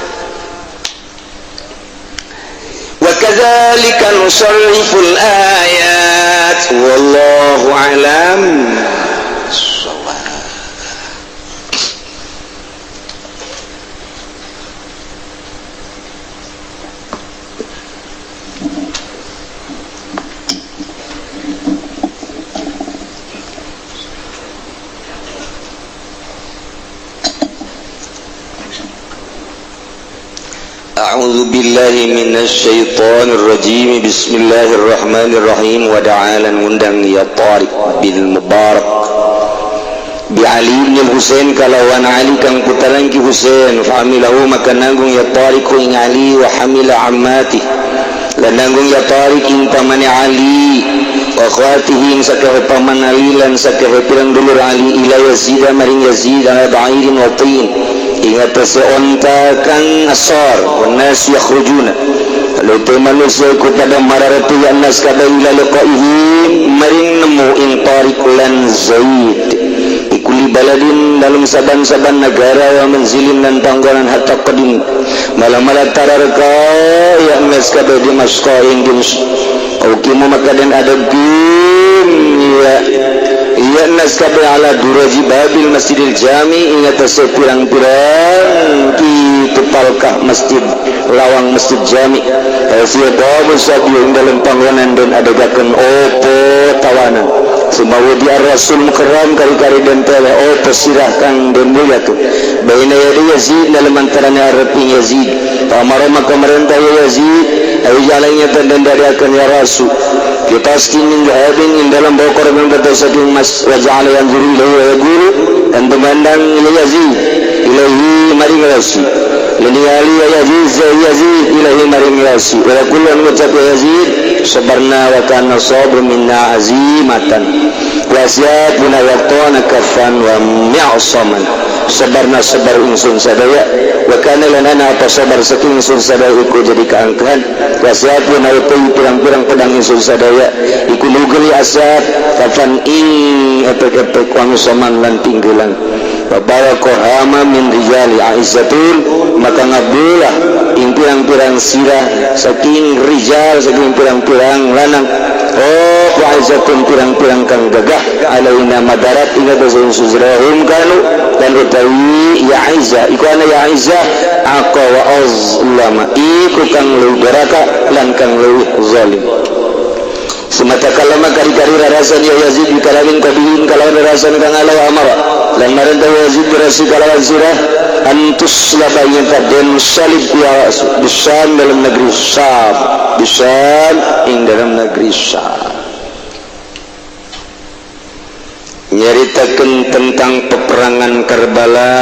wa kadzalika nusarriful ayat wallahu a'lam A'udzu billahi minasy syaithanir rajim. Bismillahirrahmanirrahim. Wa da'alan ngundang ya Tariq bin Mubarak bi Ali bin Husain kalawan Ali kang putaran ki Husain fa amilahu maka nanggung ya Tariq ing Ali wa hamila ammati lan nanggung ya Tariq ing pamane Ali wa khawatihi ing sakahe paman Ali lan sakahe pirang dulur Ali ila Yazid maring Yazid ala ba'irin wa tin ingat seonta kang asar wa nas yakhrujuna lalu te manusia ku pada mararatu ya nas kada ila liqaihi maring nemu ing Tariq lan Zaid ikuli baladin dalam saban-saban negara wa manzilin dan panggonan hatta qadim malam-malam tararka ya nas kada di masqa ing dims ukimu maka dan ada gum ya nas kada ala duraji babil masjidil jami ingat sepirang-pirang ki tepalkah masjid lawang masjid jami siapa musabiun dalam panggonan dan adagakan opo tawanan semawa dia Rasul Mukarram kari-kari dan tele opo sirahkan dan mulia tu baina yadi Yazid dalam antaranya Arabin Yazid pamara maka merentah Yazid ayu jalannya dan dari akan ya Rasul kita skin habin dalam bawa korban berdosa mas wajah yang zuri lalu guru dan memandang Yazid ilahi maring Rasul lini ali Yazid ilahi maring Rasul wala kullan ngucap Yazid sabarna wa kana sabr minna azimatan wasiat buna waqtana kafan wa mi'saman sabarna sabar insun sadaya wa kana lana apa sabar saking insun sadaya iku jadi keangkuhan wasiat buna utai pirang-pirang pedang insun sadaya iku nugeli asat kafan ing epek-epek wa mi'saman lan tinggulan babawa kohama min rijali aizzatul maka ngabulah ing pirang-pirang sirah saking rijal saking pirang-pirang lanang oh aizzatul pirang-pirang kang gagah alaina madarat ingat dosa suzrahum kanu dan utawi ya aizza iku ana ya aizza aqa wa azlama iku kang leuwih baraka lan kang leuwih zalim semata kalama kari-kari rarasan ya Yazid bikalamin kabihin kalawan rarasan kang ala wa amara lan marentah Yazid berasi kalawan sirah antus labayin kaden salib ya Bisan dalam negeri Syam Bisan ing dalam negeri Syam nyaritakeun tentang peperangan Karbala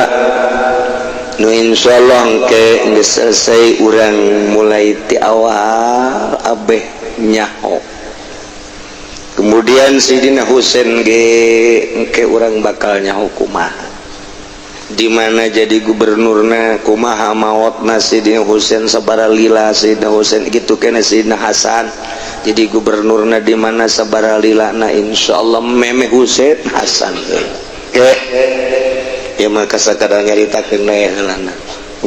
nu insyaallah engke geus selesai urang mulai ti awal abeh nyaho kemudian Sidina Husain ge engke urang bakal nyaho kumaha di mana jadi gubernurna kumaha maotna Sidina Husain sabara lila Sidina Husain gitu kena Sidina Hasan jadi gubernurna di mana sabara lila na insyaallah meme Husain Hasan ya maka sakadang nyaritakeun we heulana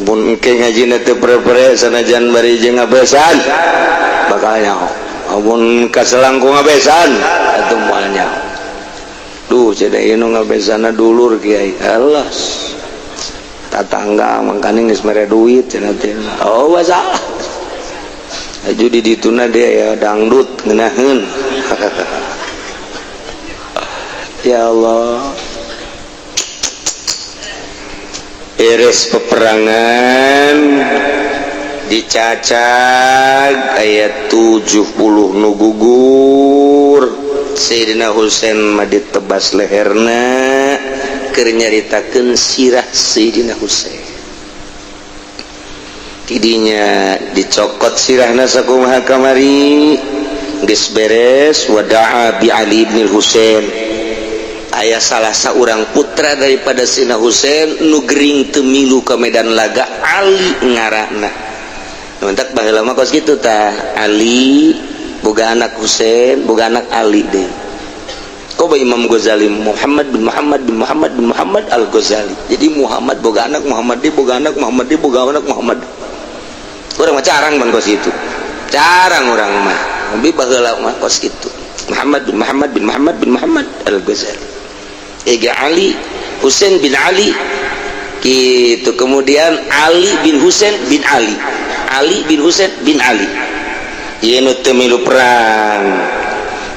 mun engke ngajina teu pere-pere sanajan bari jeung ngabesan bakal nyaho amun kaselangku ngabesan atuh moal nyaho duh cenah ieu ngabesana dulur kiai Allah tatangga mangkane geus mere duit cenah teh oh masalah aju di dituna dia ya dangdut ngeunaheun ya Allah beres peperangan dicacag ayat 70 nu gugur Sayyidina Husain mah ditebas leherna keur nyaritakeun sirah Sayyidina Husain tidinya dicokot sirahna sakumaha kamari geus beres wada'a bi Ali bin Husain aya salah saurang putra daripada Sayyidina Husain nu gering teu milu ka medan laga Ali ngaranna mentak baheula mah kos kitu tah Ali boga anak Husain boga anak Ali deh koba Imam Ghazali Muhammad bin Muhammad Al-Ghazali jadi Muhammad boga anak Muhammad dia boga anak Muhammad dia boga anak Muhammad urang mah carang ban kos kitu carang urang mah abi baheula mah kos kitu Muhammad bin Muhammad Al-Ghazali ega Ali Husain bin Ali gitu kemudian Ali bin Husain bin Ali bin Husain bin Ali ieu nu teu milu perang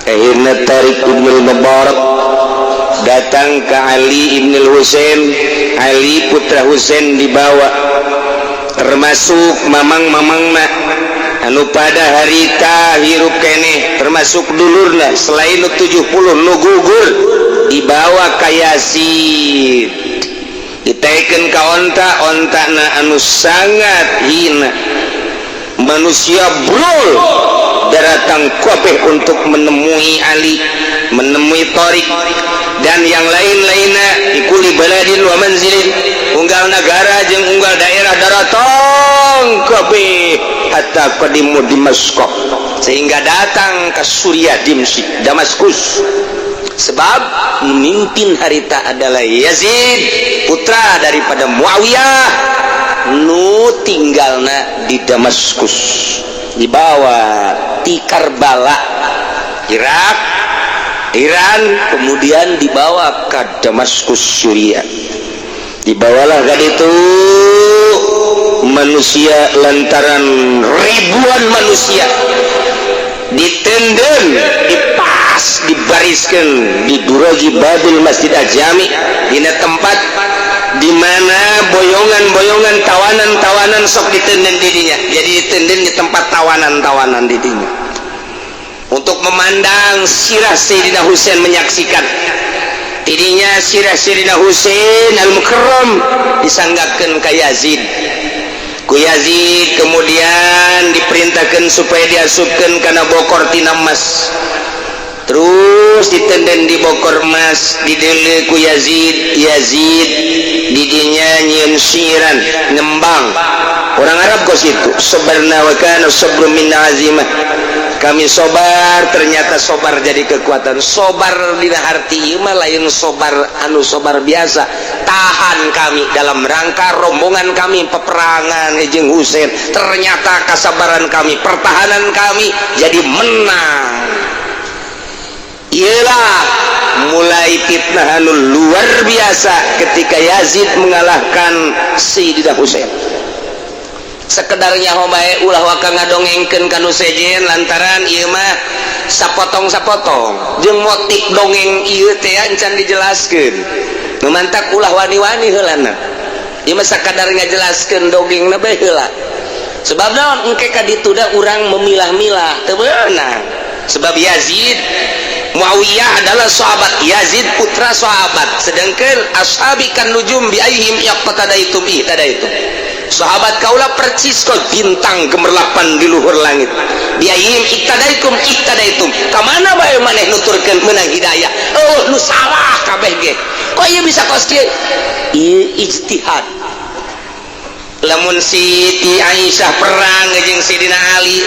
akhirna Tariq bin Mubarak datang ke Ali bin Husain Ali putra Husain dibawa termasuk mamang-mamang mah anu pada harita hirup keneh termasuk dulurna selain 70 nu gugur dibawa ka Yazid ditaikeun ka ontana anu sangat hina manusia brul datang kabeh untuk menemui Ali menemui Tariq dan yang lain-lainnya di kuli baladin wa manzilin unggal negara jeung unggal daerah daratong kabeh hatta qadimu Damaskus sehingga datang ke Suriah Dimsyik Damaskus sebab memimpin harita adalah Yazid putra daripada Muawiyah nu tinggalna di Damaskus dibawa di Karbala Irak Iran kemudian dibawa ke Damaskus Suriah dibawalah ke itu manusia lantaran ribuan manusia ditenden dipas dibariskan di Duraji Babil Masjid Ajami di tempat di mana boyongan-boyongan tawanan-tawanan sok ditenden didinya jadi ditenden di tempat tawanan-tawanan didinya untuk memandang sirah Sayyidina Husain menyaksikan didinya sirah Sayyidina Husain al-Mukarram disanggakeun ka Yazid ku Yazid kemudian diperintahkan supaya diasupkeun kana bokor tina emas terus ditenden di bokor emas dideuleu ku Yazid didinya nyieun siiran ngembang orang Arab kos itu sabarna wa kana sabru min azimah kami sobar ternyata sobar jadi kekuatan sobar dina arti mah lain sobar anu sobar biasa tahan kami dalam rangka rombongan kami peperangan jeung Husain ternyata kesabaran kami pertahanan kami jadi menang ialah mulai fitnah anu luar biasa ketika Yazid mengalahkan Sayyidina Husain sekedarnya hobae ulah waka ngadongengkeun kanu sejen lantaran ieu mah sapotong-sapotong jeung motif dongeng ieu teh encan dijelaskeun nu mantak ulah wani-wani heulana ieu mah sakadar ngajelaskeun dongengna bae heula sebab naon engke ka ditu da urang memilah-milah teu beunang sebab Yazid Muawiyah adalah sahabat Yazid putra sahabat sedangkan ashabi kan nujum bi aihim yaqtadaitum ihtadaitum sahabat kaulah percis kau bintang gemerlapan di luhur langit biayim iktadaikum iktadaitum kamana bae maneh nuturkeun meunang hidayah oh nu salah kabeh ge kok ieu bisa kos kieu ieu ijtihad lamun Siti Aisyah perang jeung Sidina Ali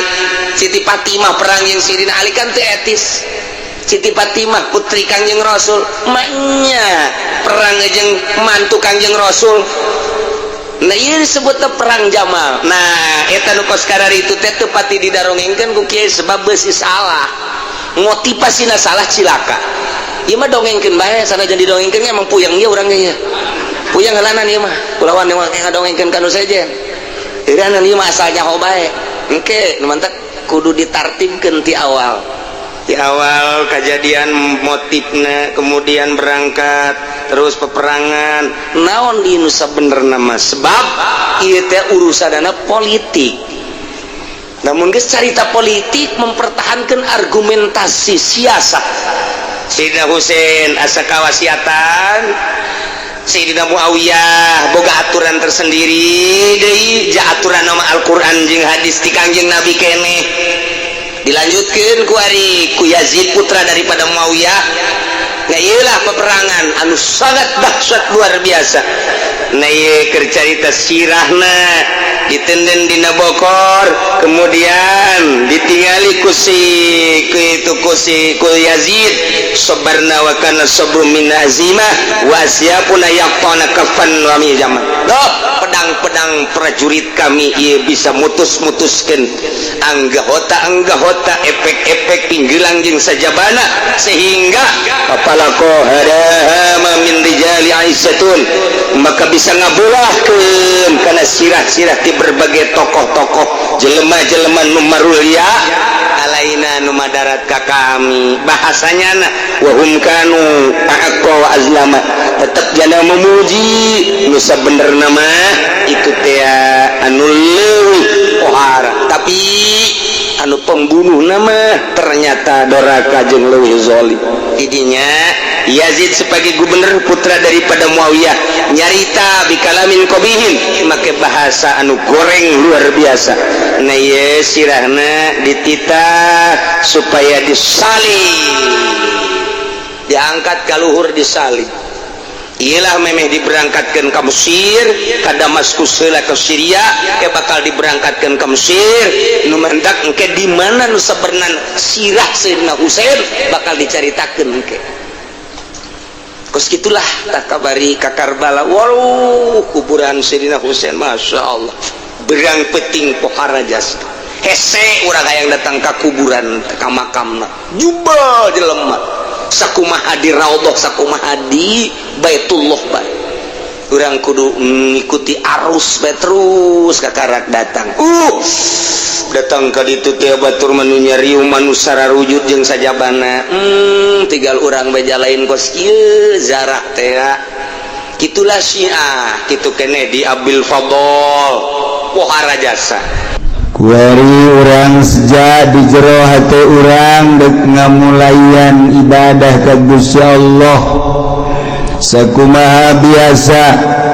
Siti Fatimah perang jeung Sidina Ali kan teu etis Siti Fatimah putri Kangjeng Rasul maknya perang jeung mantu Kangjeng Rasul nah ini disebutnya perang Jamal nah eta nu kos karari itu teh teu pati didarongengkeun ku kieu sebab beusi salah motivasina salah cilaka ieu mah dongengkeun bae sanajan didongengkeun emang puyeng ieu urang ge puyeng heulanan ieu mah kulawan ngadongengkeun kanu sejen iranan ieu mah asalnya hobae engke nu mantek kudu ditartibkeun ti awal kejadian motifnya kemudian berangkat terus peperangan naon di nusa bener nama sebab ieu teh urusanana politik namun geus carita politik mempertahankan argumentasi siasat Sayyidina Husain asa kawasiatan Sayyidina Muawiyah boga aturan tersendiri deui ja aturan nama Al-Qur'an jeung hadis ti Kangjeng Nabi keneh dilanjutkan ku Yazid putra daripada Muawiyah nah iyalah peperangan anu sangat dahsyat luar biasa nah iya kercarita sirahna ditenden dina bokor kemudian ditingali ku Yazid sabarna wa kana sabru min azimah wa asyapuna yaqtana kafan wa mi zaman doh pedang-pedang prajurit kami ieu bisa mutus-mutuskeun anggahota efek-efek pinggilang jeung sajabana sehingga apalako hadama min rijali aisyatun maka bisa ngabulahkeun kana sirah-sirah ti berbagai tokoh-tokoh jelema-jelema nu marulia alaina nu madarat ka kami bahasanya na wa hum kanu aqwa wa azlama tetep jana memuji nu sabenerna mah itu teh anu leuwih pohara tapi anu pembunuh nama ternyata doraka jeung leuwih zalim. Didinya Yazid sebagai gubernur putra daripada Muawiyah nyarita bikalamin qabihin make bahasa anu goreng luar biasa. Nah ye sirahna dititah supaya disalib diangkat ka luhur disalib. Ialah memeh diberangkatkan ke Mesir ke Damaskus heula ke Syria ke bakal diberangkatkan ke Mesir nu mendak engke di mana nu sabernan sirah Sayyidina Husain bakal dicaritakeun engke. Kos gitulah tah kabari ka Karbala. Waduh kuburan Sayyidina Husain masyaallah berang peting pohara jas hese urang hayang datang ka kuburan ka makamna jubal jelema sakumaha di raudhah sakumaha di Baitullah bae urang kudu ngikuti arus bae terus kakarak datang datang ka ditu teh batur manu nyariu manu sararujud jeung sajabana tinggal urang bae jalain kos kieu zarak teh kitulah Syiah kitu keneh di Abil Fadl pohara jasa kuari urang sejak di jero hati urang dek ngamulayan ibadah ka Gusti Allah sakumaha biasa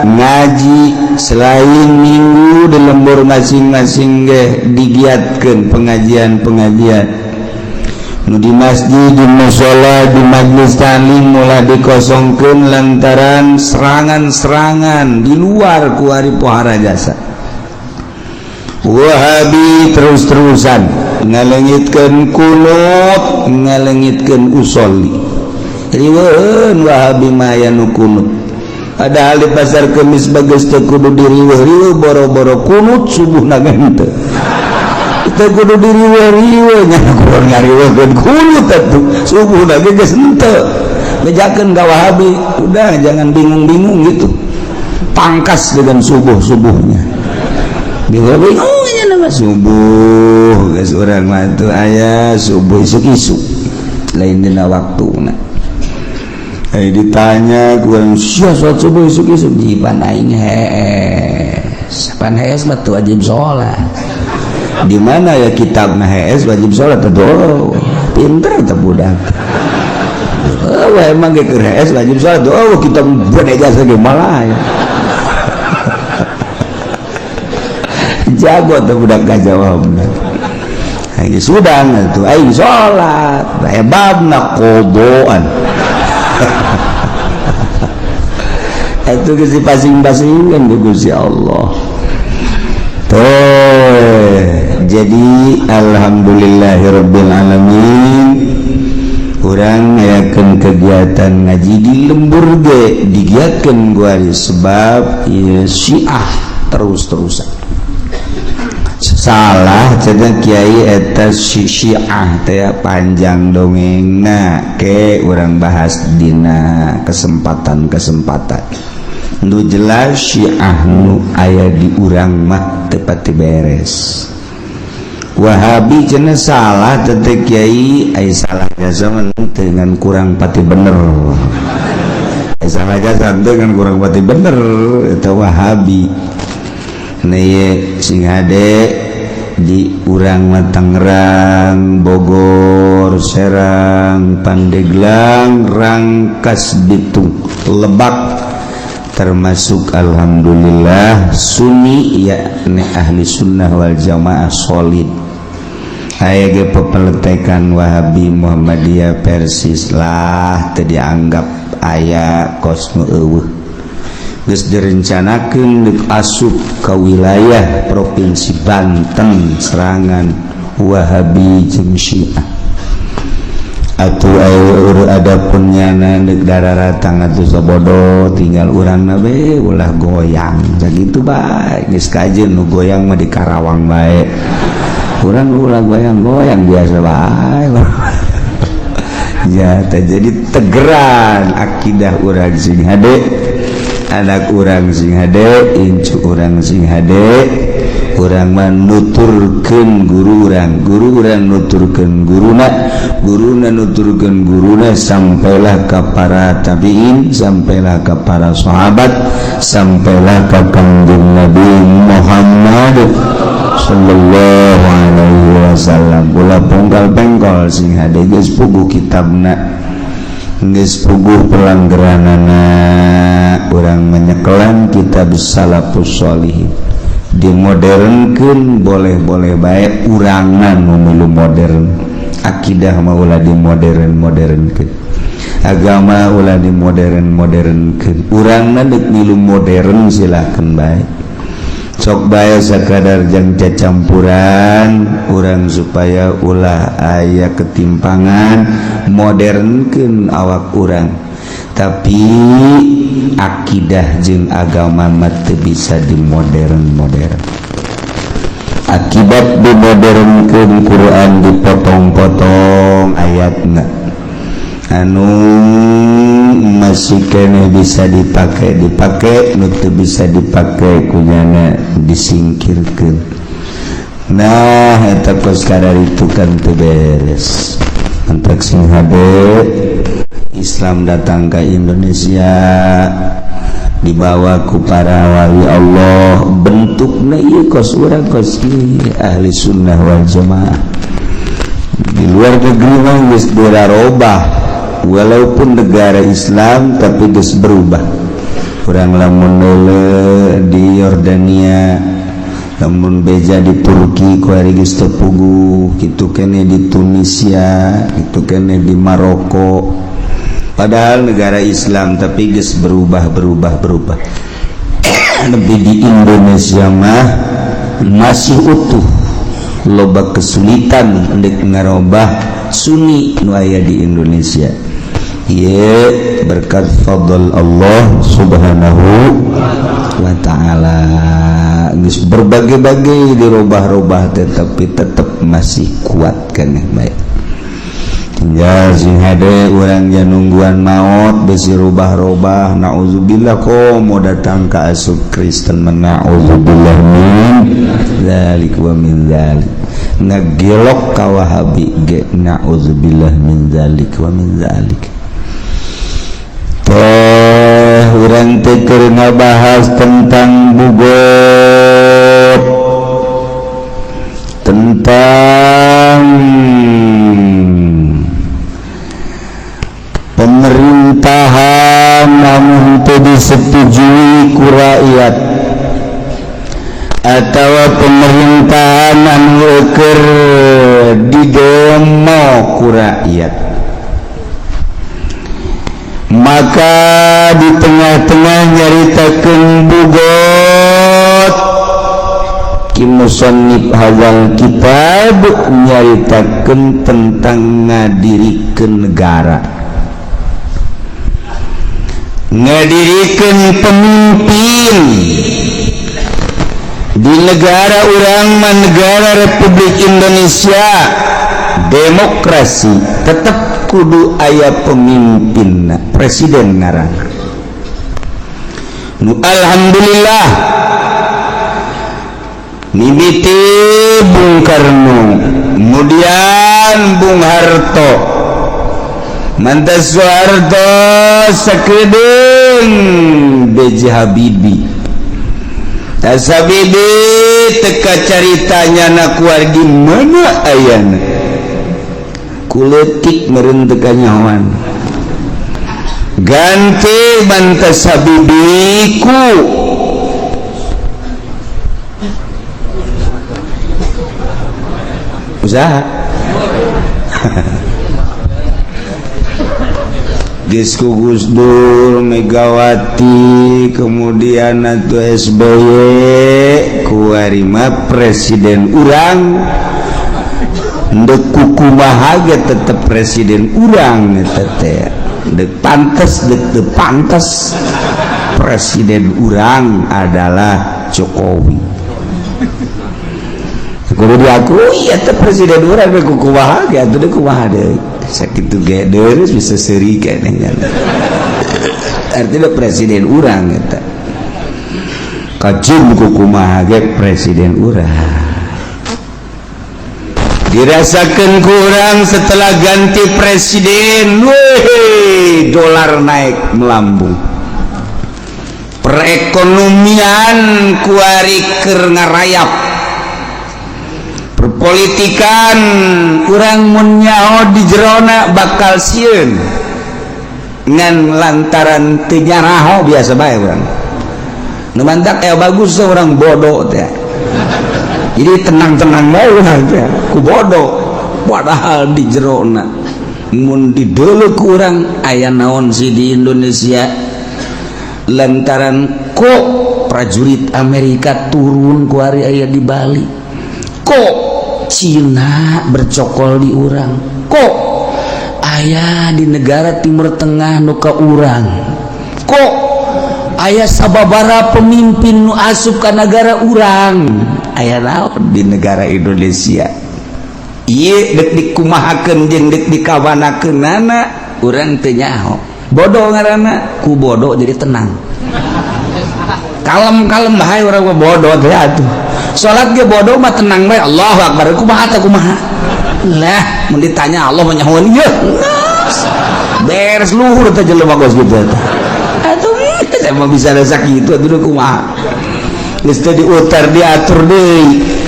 ngaji selain minggu di lembur masing-masing ge digiatkeun pengajian-pengajian nu di masjid di mushola di majlis taklim mulai dikosongkeun lantaran serangan-serangan di luar kuari pohara jasa. Wahabi terus-terusan ngalengitkeun kunut ngalengitkeun usolli riweuheun Wahabi maya nu kunut padahal di pasar Kemis bageus teu kudu diriweuh-riweuh boro-boro kunut subuhna henteu teu kudu diriweuh-riweuh nya kudu ngariweuhkeun kunut atuh subuhna geus henteu bejakeun ka Wahabi udah jangan bingung-bingung gitu pangkas dengan subuh-subuhnya bingung-bingungnya nama subuh guys orang matu ayah subuh isuk-isuk lain dina waktuna ditanya kurang sia sholat subuh isuk-isuk jipan aing hees pan hees mah wajib sholat di mana ya kitab na hees wajib sholat tuh pinter teh budak emang ge keur hees wajib sholat kita berdegasa ge malah ya jago tuh budak gak jawab lagi sudah tuh aing sholat hebabna kodoan itu kesi pasing-pasing kan Gusti Allah tuh jadi alhamdulillahirabbil alamin urang ngayakeun kegiatan ngaji di lembur ge digiatkeun guari sebab ieu Syiah terus-terusan salah cenah kiai eta Syiah teh panjang dongengna ke urang bahas dina kesempatan-kesempatan nu jelas Syiah nu aya di urang mah teu pati beres. Wahabi cenah salah teh kiai aya salah jasa dengan kurang pati bener salah jasa dengan kurang pati bener eta Wahabi nah sing hade di urang Tangerang, Bogor, Serang, Pandeglang, Rangkas Bitung, Lebak termasuk alhamdulillah Sunni yakni ahli sunnah wal jamaah solid aya ge pepeletekan Wahabi Muhammadiyah Persis lah teu dianggap aya kosnu eueuh geus direncanakeun deuk asup ka wilayah provinsi Banten serangan Wahabi jeung Syiah atuh ada pun nyana deuk dararatang atuh sabodo tinggal urangna be ulah goyang sakitu bae geus kajeun nu goyang mah di Karawang bae urang ulah goyang-goyang biasa bae ya jadi tegeran akidah urang sing hade anak urang sing hade incu urang sing hade urang nuturkeun guru urang nuturkeun guruna nuturkeun guruna sampailah ka para tabiin, sampailah ka para sahabat, sampailah ka kanjeng Nabi Muhammad sallallahu alaihi wasallam. Ulah pungkal pengkol sing hade geus puguh kitabna, geus puguh pelanggeranana, urang menyekelan kitab salafus sholihin. Dimodernkeun boleh-boleh bae urangan nu milu modern. Akidah mah ulah dimodernkeun, agama ulah dimodernkeun. Urangna deuk milu modern silakan bae, sok bae sakadar jang cacampuran urang supaya ulah aya ketimpangan, modernkeun awak urang. Tapi akidah jeung agama mah teu bisa dimodern. Akibat dimodernkeun Quran dipotong-potong ayatna anu masih kene bisa dipake nu teu bisa dipake kunyana disingkirkeun. Nah eta kos kadar itu kan teu beres. Antak sing hade Islam datang ke Indonesia dibawa ku para wali Allah, bentuknya ieu kos urang kos ahli sunnah wal jamaah. Di luar negeri mah geus dirarobah, walaupun negara Islam tapi geus berubah. Urang lamun di Yordania, lamun beja di Turki ku ari geus teu puguh, kitu kene di Tunisia, kitu kene di Maroko. Padahal negara Islam tapi geus berubah. Lebih di Indonesia mah masih utuh, loba kesulitan hendak ngarobah Sunni nu aya di Indonesia. Ieu berkat fadl Allah subhanahu wa ta'ala, geus berbagai-bagai dirobah-robah tetapi tetap masih kuat keneh bae. Ya sing hade urang nya nungguan maot besi rubah-rubah, naudzubillah ko mau datang ka asup Kristen, naudzubillah min dzalik wa min dzalik, ngagelok ka Wahabi ge, naudzubillah min dzalik wa min dzalik. Teh urang teh keur ngabahas tentang bugot, tentang pemerintahan namun teu disetujui ku rakyat, atawa pemerintahan anu keur didemo ku rakyat. Maka di tengah-tengah nyaritakeun bugot ki musannif hadzal kitab nyaritakeun tentang ngadirikeun negara, ngadirikeun pemimpin di negara urang mah negara Republik Indonesia demokrasi, tetap kudu aya pemimpinna, presiden ngaran. Nu alhamdulillah mimiti Bung Karno, kemudian Bung Harto, mantas Soeharto, sakedeung B.J. Habibie. Tas Habibie teka caritanya na kuargi mana ayana, kuletik meureun teu kanyahoan. Ganti mantas Habibie ku usaha geus ku Gus Dur, Megawati, kemudian atuh SBY, kuari mah presiden urang, ndek kukumaha ge tetep presiden urang eta teh, ndek pantes dek teu pantes, presiden urang adalah Jokowi. Kudu diakui eta presiden urang ge kukumaha ge atuh deuk kumaha deui. Sakitu ge deres bisa seri keneh. Artinya presiden urang eta. kajin kumaha ge presiden urang dirasakan kurang setelah ganti presiden. Weh, dolar naik melambung, perekonomian kuari keur ngarayap, perpolitikan urang mun nyaho di jerona bakal sieun ngan lantaran teu nyaraho biasa bae urang nu mantak bagus orang bodoh teh. Jadi tenang-tenang bae urang teh ku bodoh padahal di jerona mun dideuleuh ku urang aya naon sih di Indonesia lantaran kok prajurit Amerika turun ku ari aya di Bali, kok Cina bercokol di urang, kok aya di negara Timur Tengah nu ka urang, kok aya sababara pemimpin nu asup ka negara urang, aya naon di negara Indonesia. Ieu dek dikumahakeun jeung dek dikawanakeunana urang teu nyaho. Bodoh ngaranna, ku bodoh jadi tenang. Kalem-kalem bae urang mah bodoh teh atuh. Salat ge bodoh mah tenang bae. Allahu Akbar, kumaha teh kumaha. Lah, mun ditanya Allah mah nyahoan ieu. Beres luhur teh jelema gos gitu teh. Atuh teh mah bisa rasa kitu atuh kumaha. Geus teh diutar diatur deui.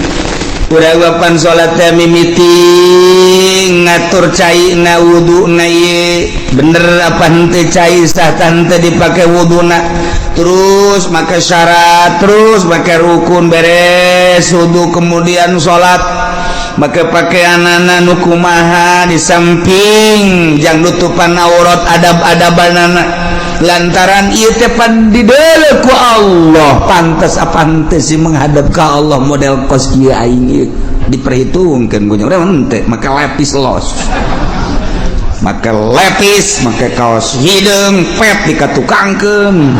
Urang wapan salat teh mimiti ngatur caina wuduna ieu bener apa henteu cai sah teh dipake wuduna, terus make syarat, terus make rukun beres wudu kemudian salat make pakaianana nu kumaha di samping jang nutupan aurat adab-adabanana lantaran ieu teh pan dideuleuh ku Allah pantes apa henteu sih menghadap ka Allah model kos kieu aing ieu diperhitungkeun ku urang henteu make lepis los, make lepis make kaos hideung pet dikatukangkeun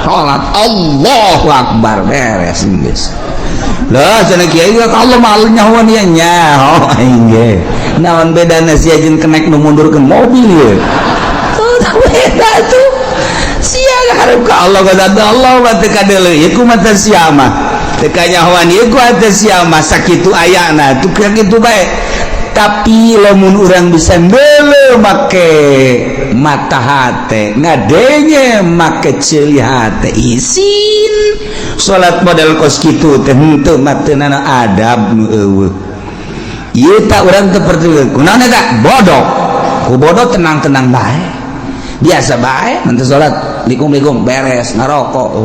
salat Allahu Akbar beres geus. Lah cenah kiai ka Allah mah nyahoan ieu nyaho aing ge naon bedana sia jeung kenek nu mundurkeun mobil ieu beda tuh sia hareup ka Allah kata Allah mah teu kadeuleuh ieu kumaha sia mah teu kanyahoan ieu ku teh sia mah sakitu ayana tuh kitu bae. Tapi lamun urang bisa ndeuleuh make mata hate ngadenge make ceuli hate isin salat model kos kitu teh henteu mah teu nana adab nu eueuh. Ieu tak urang teu perlu kunaon eta bodoh, ku bodoh tenang-tenang bae biasa bae nanti salat likum-likum beres ngarokok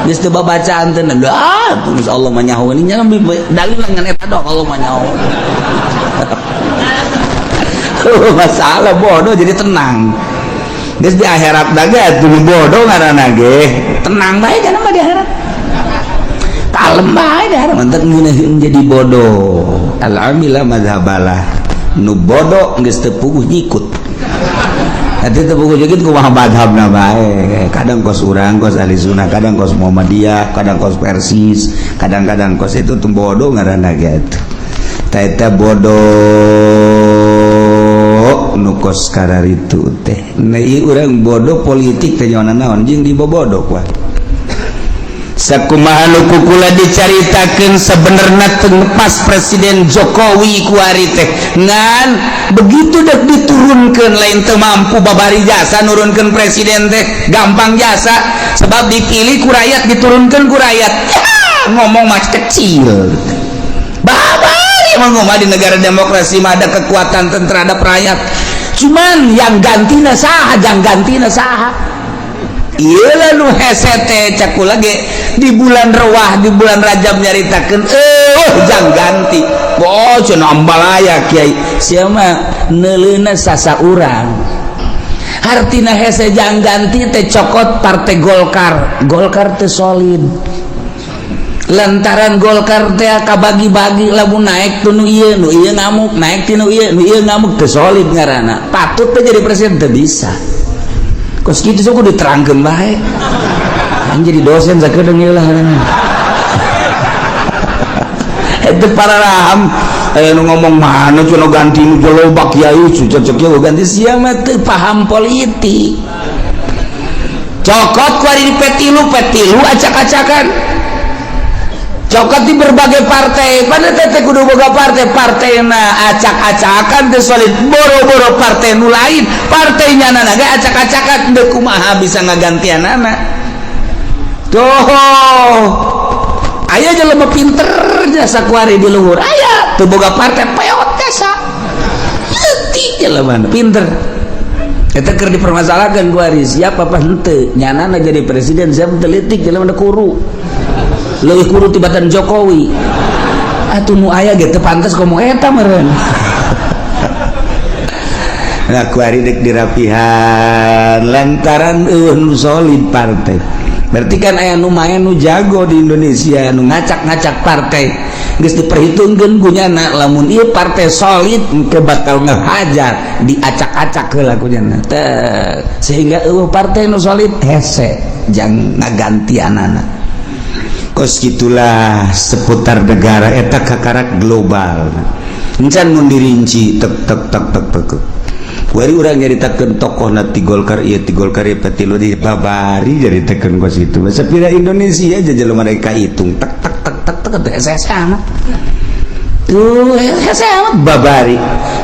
geus teu babacaan teh lah tulis Allah mah nyaho ini nya dalil ngan eta dok Allah mah nyaho. Masalah bodoh jadi tenang geus di akhirat da ge atuh bodoh ngaranna ge tenang bae kana mah di akhirat kalem bae di akhirat mantep ngeunaheun jadi bodoh alhamdulillah mazhabalah nu bodoh geus teu puguh nyikut. Nanti terbuku jegit kumaha madhabna bae. Kadang kos urang, kos ahli sunnah, kadang kos Muhammadiyah, kadang kos Persis, kadang-kadang kos itu tuh bodoh ngaranna gitu. Ta eta bodoh nu kos kararitu teh. Nah ieu urang bodoh politik teh nyaona naon jeung dibobodoh kuat. Sakumaha nu kukula dicaritakeun sabenerna teu pas Presiden Jokowi ku ari teh ngan begitu dek diturunkeun lain teu mampu babari jasa nurunkeun presiden teh gampang jasa sebab dipilih ku rakyat diturunkeun ku rakyat ya, ngomong mah kecil babari ngomong di negara demokrasi mah ada kekuatan terhadap rakyat cuman yang gantina saha jang gantina saha ieu nu hese teh cakula ge di bulan Rewah di bulan Rajab nyaritakeun jang ganti oh cenah ambalaya kiai sia mah neuleuna sasaurang artina hese jang ganti teh cokot partai Golkar teh solid lantaran Golkar teh kabagi-bagi lamun naik tuh nu ieu ngamuk naik ti nu ieu ngamuk teh solid ngaranna patut teh jadi presiden teu bisa kos kitu sok diterangkeun bae anjing jadi dosen sakedeung ieu lah eta para raham aya nu ngomong mana cenah ganti nu jelobak kiai cocok ieu ganti sia mah teu paham politik cokot ku ari di petilu acak-acakan cokot di berbagai partai pada tete kudu boga partai na acak-acakan teu solid boro-boro partai nu lain partainya nana ge acak-acakan teu kumaha bisa ngagantianana tuh aya jelema pinter jasa kuari di luhur aya teu boga partai peot desa leutik jelema pinter eta keur dipermasalahkeun kuari siapa apa henteu nyanana jadi presiden siapa teu leutik jelema kuru leuwih kuru tibatan Jokowi atuh nu aya ge teu pantes ngomong eta meureun nah kuari dek dirapihan lantaran eueuh solid partai berarti kan aya nu main nu jago di Indonesia nu ngacak-ngacak partai geus diperhitungkeun kunyana lamun ieu partai solid engke bakal ngehajar diacak-acak heula kunyana teh sehingga eueuh partai nu solid hese jang ngagantianana kos gitulah seputar negara eta kakarak global encan mun dirinci tek Wari urang nyaritakeun tokohna ti Golkar ieu ti Golkar ieu patilu di babari nyaritakeun kos kitu. Sapira Indonesia aja jelema rek kahitung tak sama. Tuh sama babari.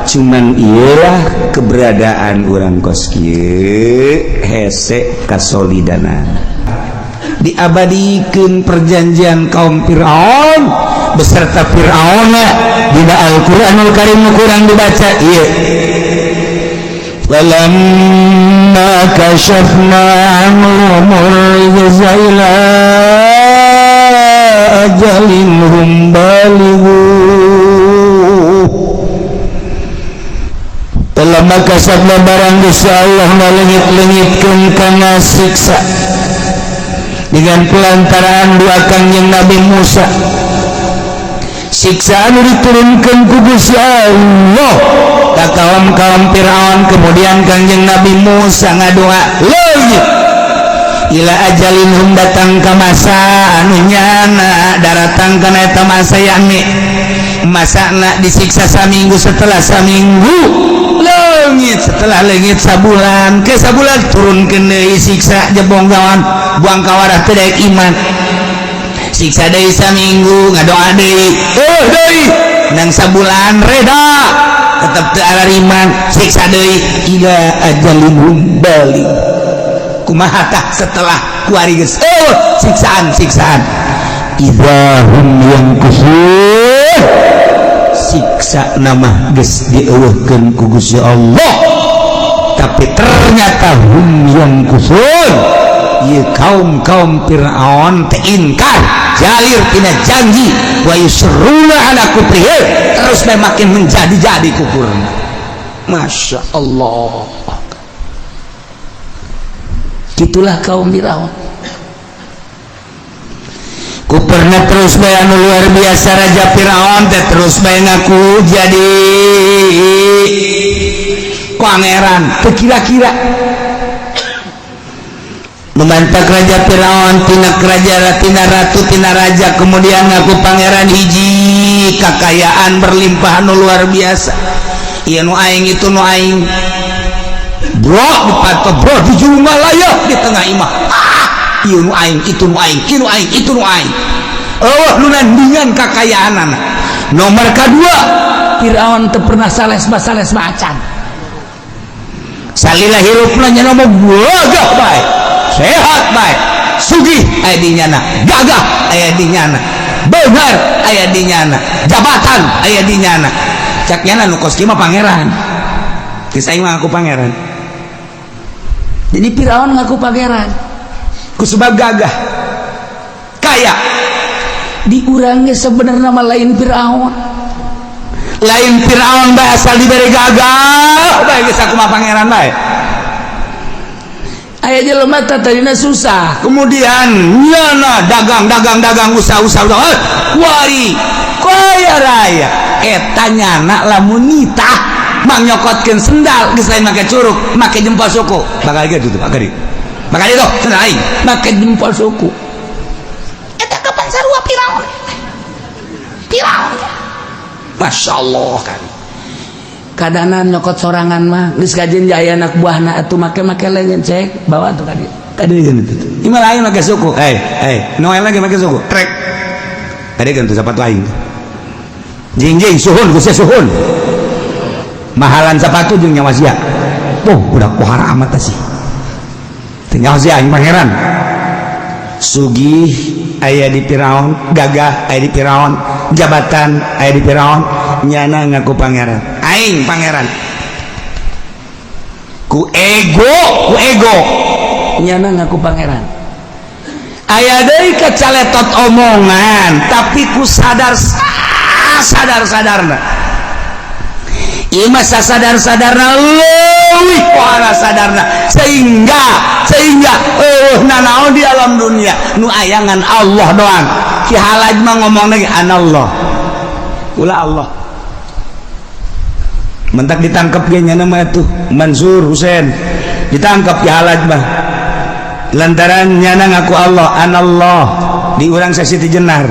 Cuman iyalah keberadaan urang kos kieu hese kasolidanan. Diabadikeun perjanjian kaum Firaun beserta Firaunna dina Al-Qur'anul Karim nu kurang dibaca ieu. Walamma kashafna anhum ar-rijza ila ajalin hum balighu walamma kashafna barang Gusti Allah ngalengit-lengitkeun kana siksa dengan pelantaraan dua kangjeng Nabi Musa siksa anu diturunkeun ku Gusti Allah ka kaum Firaun kemudian kangjeng Nabi Musa ngadoa leungit ila ajalin hum datang ka masa anu nyana daratang kana eta masa yakni masana disiksa saminggu setelah saminggu leungit setelah leungit sabulan ke sabulan turunkeun deui siksa jebong gawan buang kawarah teu daek iman siksa deui saminggu ngadoa deui deui nang sabulan reda tetep teu arariman siksa deui ila ajalin bali kumaha tah setelah kuari geus siksaan idahum yankusun siksa nama geus dieuweuhkeun ku Gusti Allah tapi ternyata hum yankusun ieu kaum Firaun teh ingkar jalir tina janji wa yusruna ala kufrihim terus makin menjadi kufurna. Masya Allah, gitulah kaum Firaun kuperna terus bae anu luar biasa raja Firaun teh terus bae ngaku jadi pangeran teu kira-kira memantak raja Firaun tina kerajaan tina ratu tina raja kemudian ngaku pangeran hiji kekayaan berlimpah anu luar biasa ieu nu aing itu nu aing bro dipatok bro di jumlah layah di tengah imah ieu nu aing itu nu aing kieu nu aing itu nu aing eueuh nu nandingan kekayaanana nomor kadua Firaun teu pernah sales macan salila hirupna nya mah gagah bae sehat baik sugih aya di nyana gagah aya di nyana beunghar aya di nyana jabatan aya di nyana cak nyana nu kos kieu mah pangeran geus aing mah ngaku pangeran jadi Firaun ngaku pangeran kusebab gagah kaya di urang ge sebenarnya mah lain Firaun bae asal dibere gagah bae geus aku mah pangeran bae aya jelema tadina susah kemudian nyana dagang usaha kuari kaya raya eta nyana lamun nitah mang nyokotkeun sendal geus lain make curug make jempol suku bakal gitu tuh bakal itu sendal aing make jempol suku eta kapan sarua Firaun Masya Allah kan kadanan nyokot sorangan mah geus kajen jaya anak buahna atuh make leungeun cek bawa tuh ka dieu kadeun itu ieu lain make suku Noel lagi make suku trek kadeun teh sepatu aing jing suhun Gusti suhun mahalan sepatu jeung nyawa sia udah pohara amat sih tinggal sia aing pangeran sugih aya di Firaun gagah aya di Firaun jabatan aya di Firaun nyana ngaku pangeran aing pangeran ku ego nyana ngaku pangeran aya deui kecaletot omongan tapi ku sadar-sadarna ieu mah sasadar-sadarna leuwih pohara sadarna sehingga nanaon di alam dunia nu ayangan Allah doang ki halaj mah ngomong lagi anallah ulah Allah mentak ditangkap ge nya mah tuh Mansur Husain ditangkap ki halaj mah lantaran nyana ngaku Allah anallah di urang Siti Jenar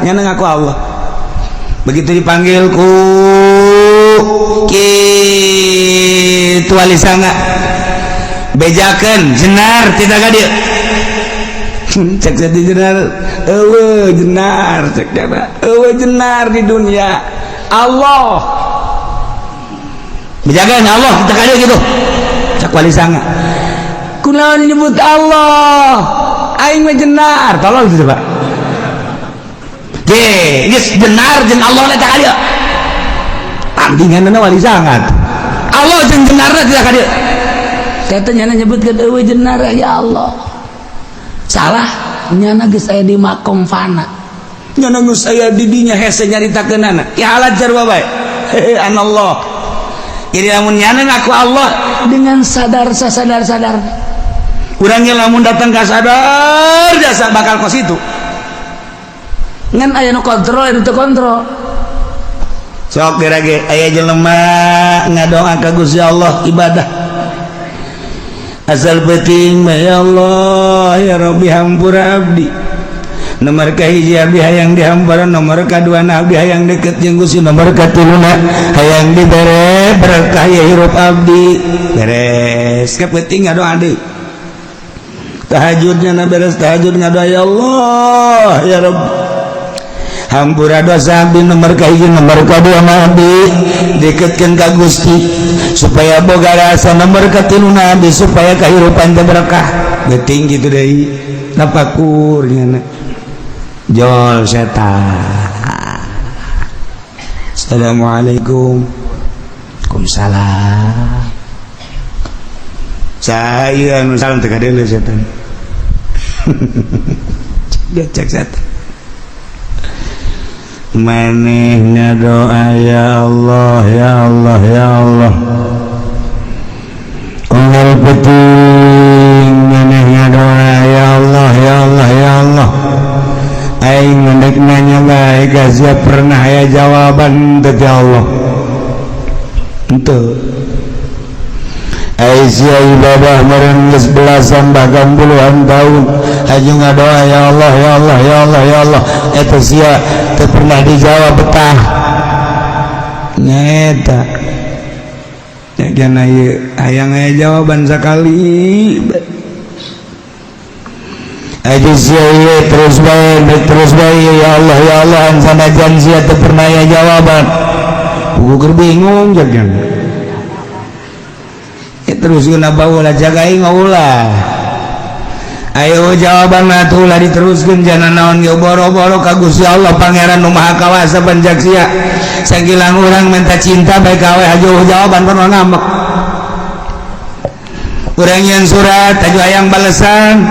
nyana ngaku Allah begitu dipanggil ku kitu wali sanga bejakeun Jenar tidak ka dieu cek Siti Jenar eueuh Jenar cek dia eueuh Jenar di dunia Allah bejakeun Allah kita ka dieu gitu cek wali sanga kunaon nyebut Allah aing mah Jenar tolong gitu Pak geus Jenar jeung Allah eta ka dieu tandinganna wali sangat Allah jeung Jenarna tidak ka dieu eta nyana nyebutkeun eueuh Jenar ya Allah salah nyana geus aya di makom fana nyana geus aya di dinya hese nyaritakeunana ya halajar bae anallah jadi lamun nyana ngaku Allah dengan sadar urangnya lamun datang ka sadar jasa bakal kos itu ngan aya nu kontrol anu teu kontrol sok dirage aya jelema ngadoa ka Gusti Allah ibadah asal penting ya Allah ya Rabbi hampura abdi nomor kahiji abdi hayang dihampura nomor kadua abdi hayang deket jeung Gusti nomor katuluna hayang dibere berkah ya hirup abdi beres kapenting ngadoa deui tahajudnya beres tahajud ngadoa ya Allah ya Rabbi hampura dosa abdi nomor kahiji nomor kadua abdi deketkeun ka Gusti supaya boga rasa nomor katiluna abdi supaya kahirupan teh berkah geuting kitu deui napakur nya jol setan assalamualaikum waalaikumsalam saya anu salam teh ka deuleu setan dia cek setan manehna doa ya Allah ya Allah ya Allah unggal penting manehna doa ya Allah ya Allah ya Allah aing ngendek nanya bae gazia pernah aya jawaban teh Allah henteu Aisyah ibadah meureun geus belasan bahkan puluhan tahun aju ngadoa ya Allah ya Allah ya Allah ya Allah eta sia teu pernah dijawab betah nyata nya ieu hayang aya jawaban sakali aju sia ieu terus bae ya Allah ya Allah an sanajan sia teu pernah aya jawaban ukur bingung jagan terus guna baula jagai ngaulah ayo jawaban atuh ulah diteruskeun jangan naon ge boro-boro ka Gusti Allah pangeran nu maha kawasa panjaksia sagilang urang minta cinta bae ka we ajo jawaban pernah ngambek urang yang surat ajo hayang balasan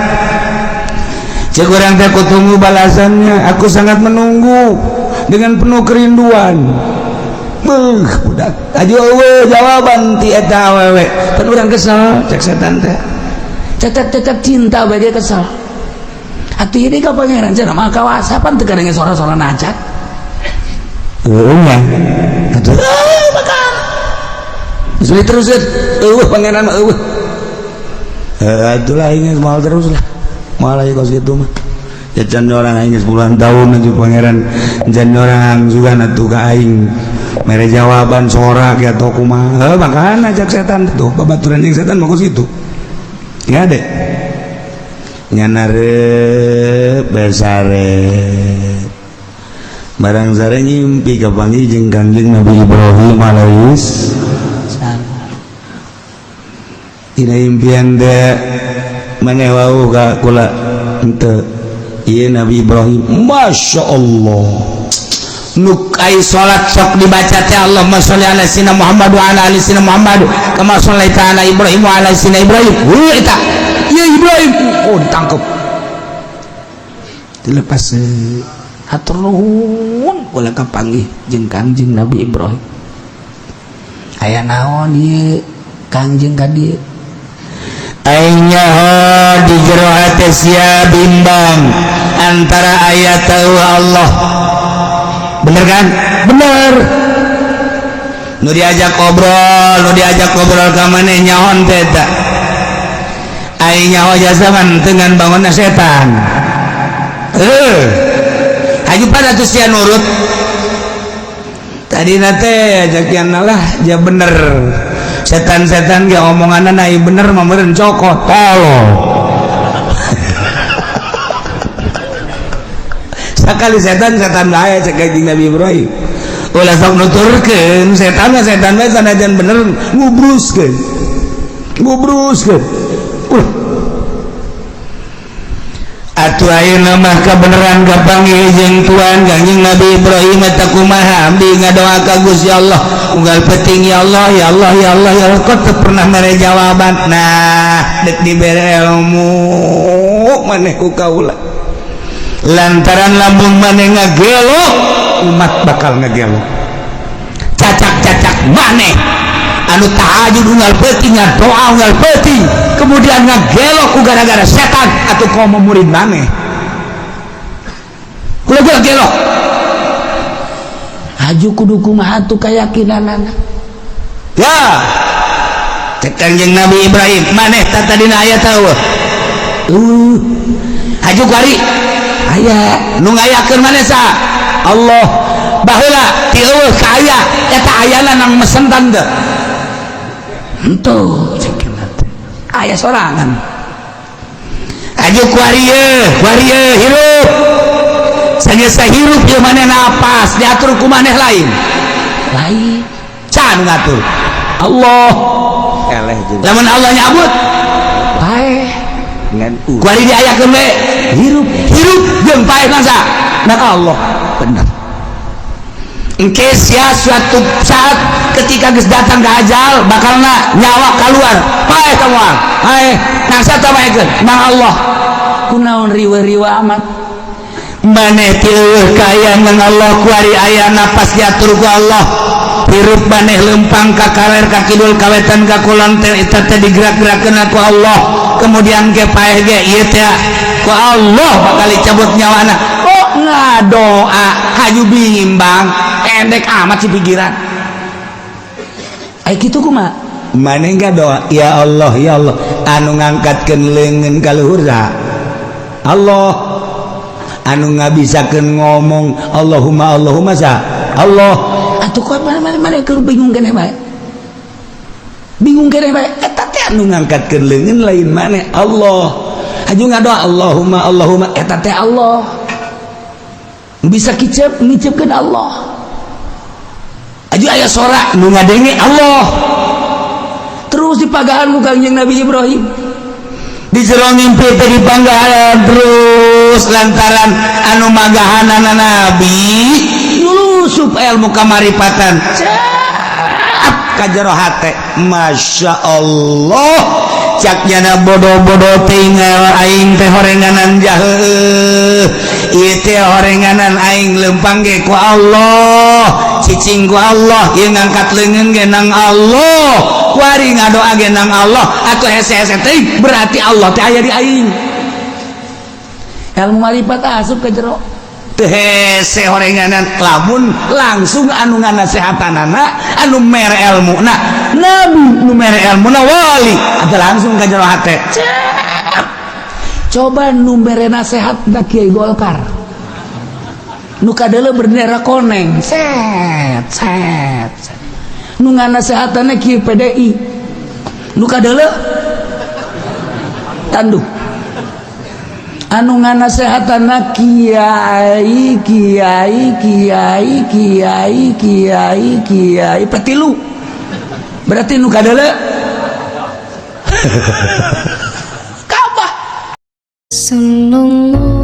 cek urang teh kutunggu balasannya aku sangat menunggu dengan penuh kerinduan budak ajo eueuh jawaban ti eta awewe pan urang kesel cek setan teh tetep cinta bae kesel atuh ieu ka pangeran cenah mah kawasa pan teu kadenge sora-sora najat eueuh nya atuh bakal sulit terus eueuh pangeran mah eueuh atuh lah ingin moal terus lah moal aya kos kitu mah jajan orang aing 10 tahun aja pangeran jan orang juga atuh ka aing mere jawaban sorak ya toko mah makana jak setan tuh babaturan jeung setan mah ku situ ngade nyanare besare barang sare nyimpi kapangi jeung Kangjeng Nabi Ibrahim alaihis ina impian de maneh wau ka kula henteu ieu Nabi Ibrahim Masya Allah nuk ai salat sok dibaca teh Allahumma sholli ala sayyidina Muhammad wa ala ali sayyidina Muhammad kama shallaita ala Ibrahim wa ala sayyidina Ibrahim eta ya Ibrahim oh ditangkep dilepas hatur nuhun kula kapanggih jeung Kangjeng Nabi Ibrahim aya naon ieu Kangjeng ka dieu aingnya di jero hate sia bimbang antara ayat Allah bener kan? Bener nu diajak ngobrol ka maneh nyaon teh eta ai nyaho jasaman dengan bangunna setan aju pada tuh sia nurut tadi nate ajakian lah ja bener setan-setan ge omonganna nai bener mah meureun cokot tolol sakali setan bae cek Kangjeng Nabi Ibrahim ulah sok nuturkeun setan bae sanajan bener ngubruskeun atuh ayeuna mah kabeneran kapanggih jeung Tuhan Kangjeng Nabi Ibrahim eta kumaha abdi ngadoa ka Gusti Allah unggal penting ya Allah ya Allah ya Allah ya Allah kok teu pernah mere jawaban nah dek dibere ilmu maneh ku kaula lantaran lambung maneh ngagelo umat bakal ngagelo cacak-cacak maneh anu tahajud unggal peuting doa unggal peuting kemudian ngagelo ku gara-gara setan atuh komo murid maneh kula gelo haju kudu kumaha atuh kayakinanana ya cek Kangjeng Nabi Ibrahim maneh tadina aya tahu haju kari aya nu ngayakeun maneh sa Allah baheula ti eueuh ka aya eta ayana nang mesentan teu henteu cekeuna teh aya sorangan aju kuarieu hirup sageus hirup ieu maneh napas diatur ku maneh lain can ngatur Allah eleh jeung lamun Allah nyabut bae ngan kuari diayakeun we hirup jeung bae nasa nang Allah bener engke sia suatu saat ketika geus datang ke ajal bakalna nyawa keluar bae kamoal hae nang sata baekeun nang Allah kunaon riwa-riwa amat maneh teu kaya nang Allah kuari aya napas diatur ku Allah hirup maneh lempang ka kaler ka kidul ka wetan ka kulon teh eta teh digerak-gerakeun ku Allah kemudian ke paeh ge ieu teh ku Allah bakal dicabut nyawana kok ngadoa haju bingimbang endek amat si pikiran ai kitu kumaha maneh ngadoa ya Allah anu ngangkatkeun leungeun ka luhur Allah anu ngabisakeun ngomong Allahumma sa Allah atuh kok mana keur bingung keneh bae eta teh anu ngangkatkeun leungeun lain maneh Allah aju ngadoa Allahumma eta teh Allah bisa ngiceupkeun Allah aju aya sora nu ngadenge Allah terus dipagahan ku Kangjeng Nabi Ibrahim di jero ngimpi teh dipanggahan terus lantaran anu magahanana Nabi nyulusup ilmu kamaripatan ka jero hate Masya Allah caknya bodoh-bodoh tinggal aing teh horenganan jaheuh ieu teh horenganan aing lempang ge ku Allah cicing ku Allah ieu ngangkat leungeun ge nang Allah kuari ngadoa ge nang Allah atuh hese-hese teh berarti Allah teh aya di aing ilmu marifat asup ka jero teu hese horenganan lamun langsung anu nganasehatanana anu mere ilmuna nabi nu mere ilmuna wali atuh langsung ka jero hate coba nu mere nasehat da Kiai Golkar nu kadeuleu bendera koneng set nu nganasehatanna Kiai PDI nu kadeuleu tanduh anu nganasehatan kiai petilu berarti nu kadele Sallallahu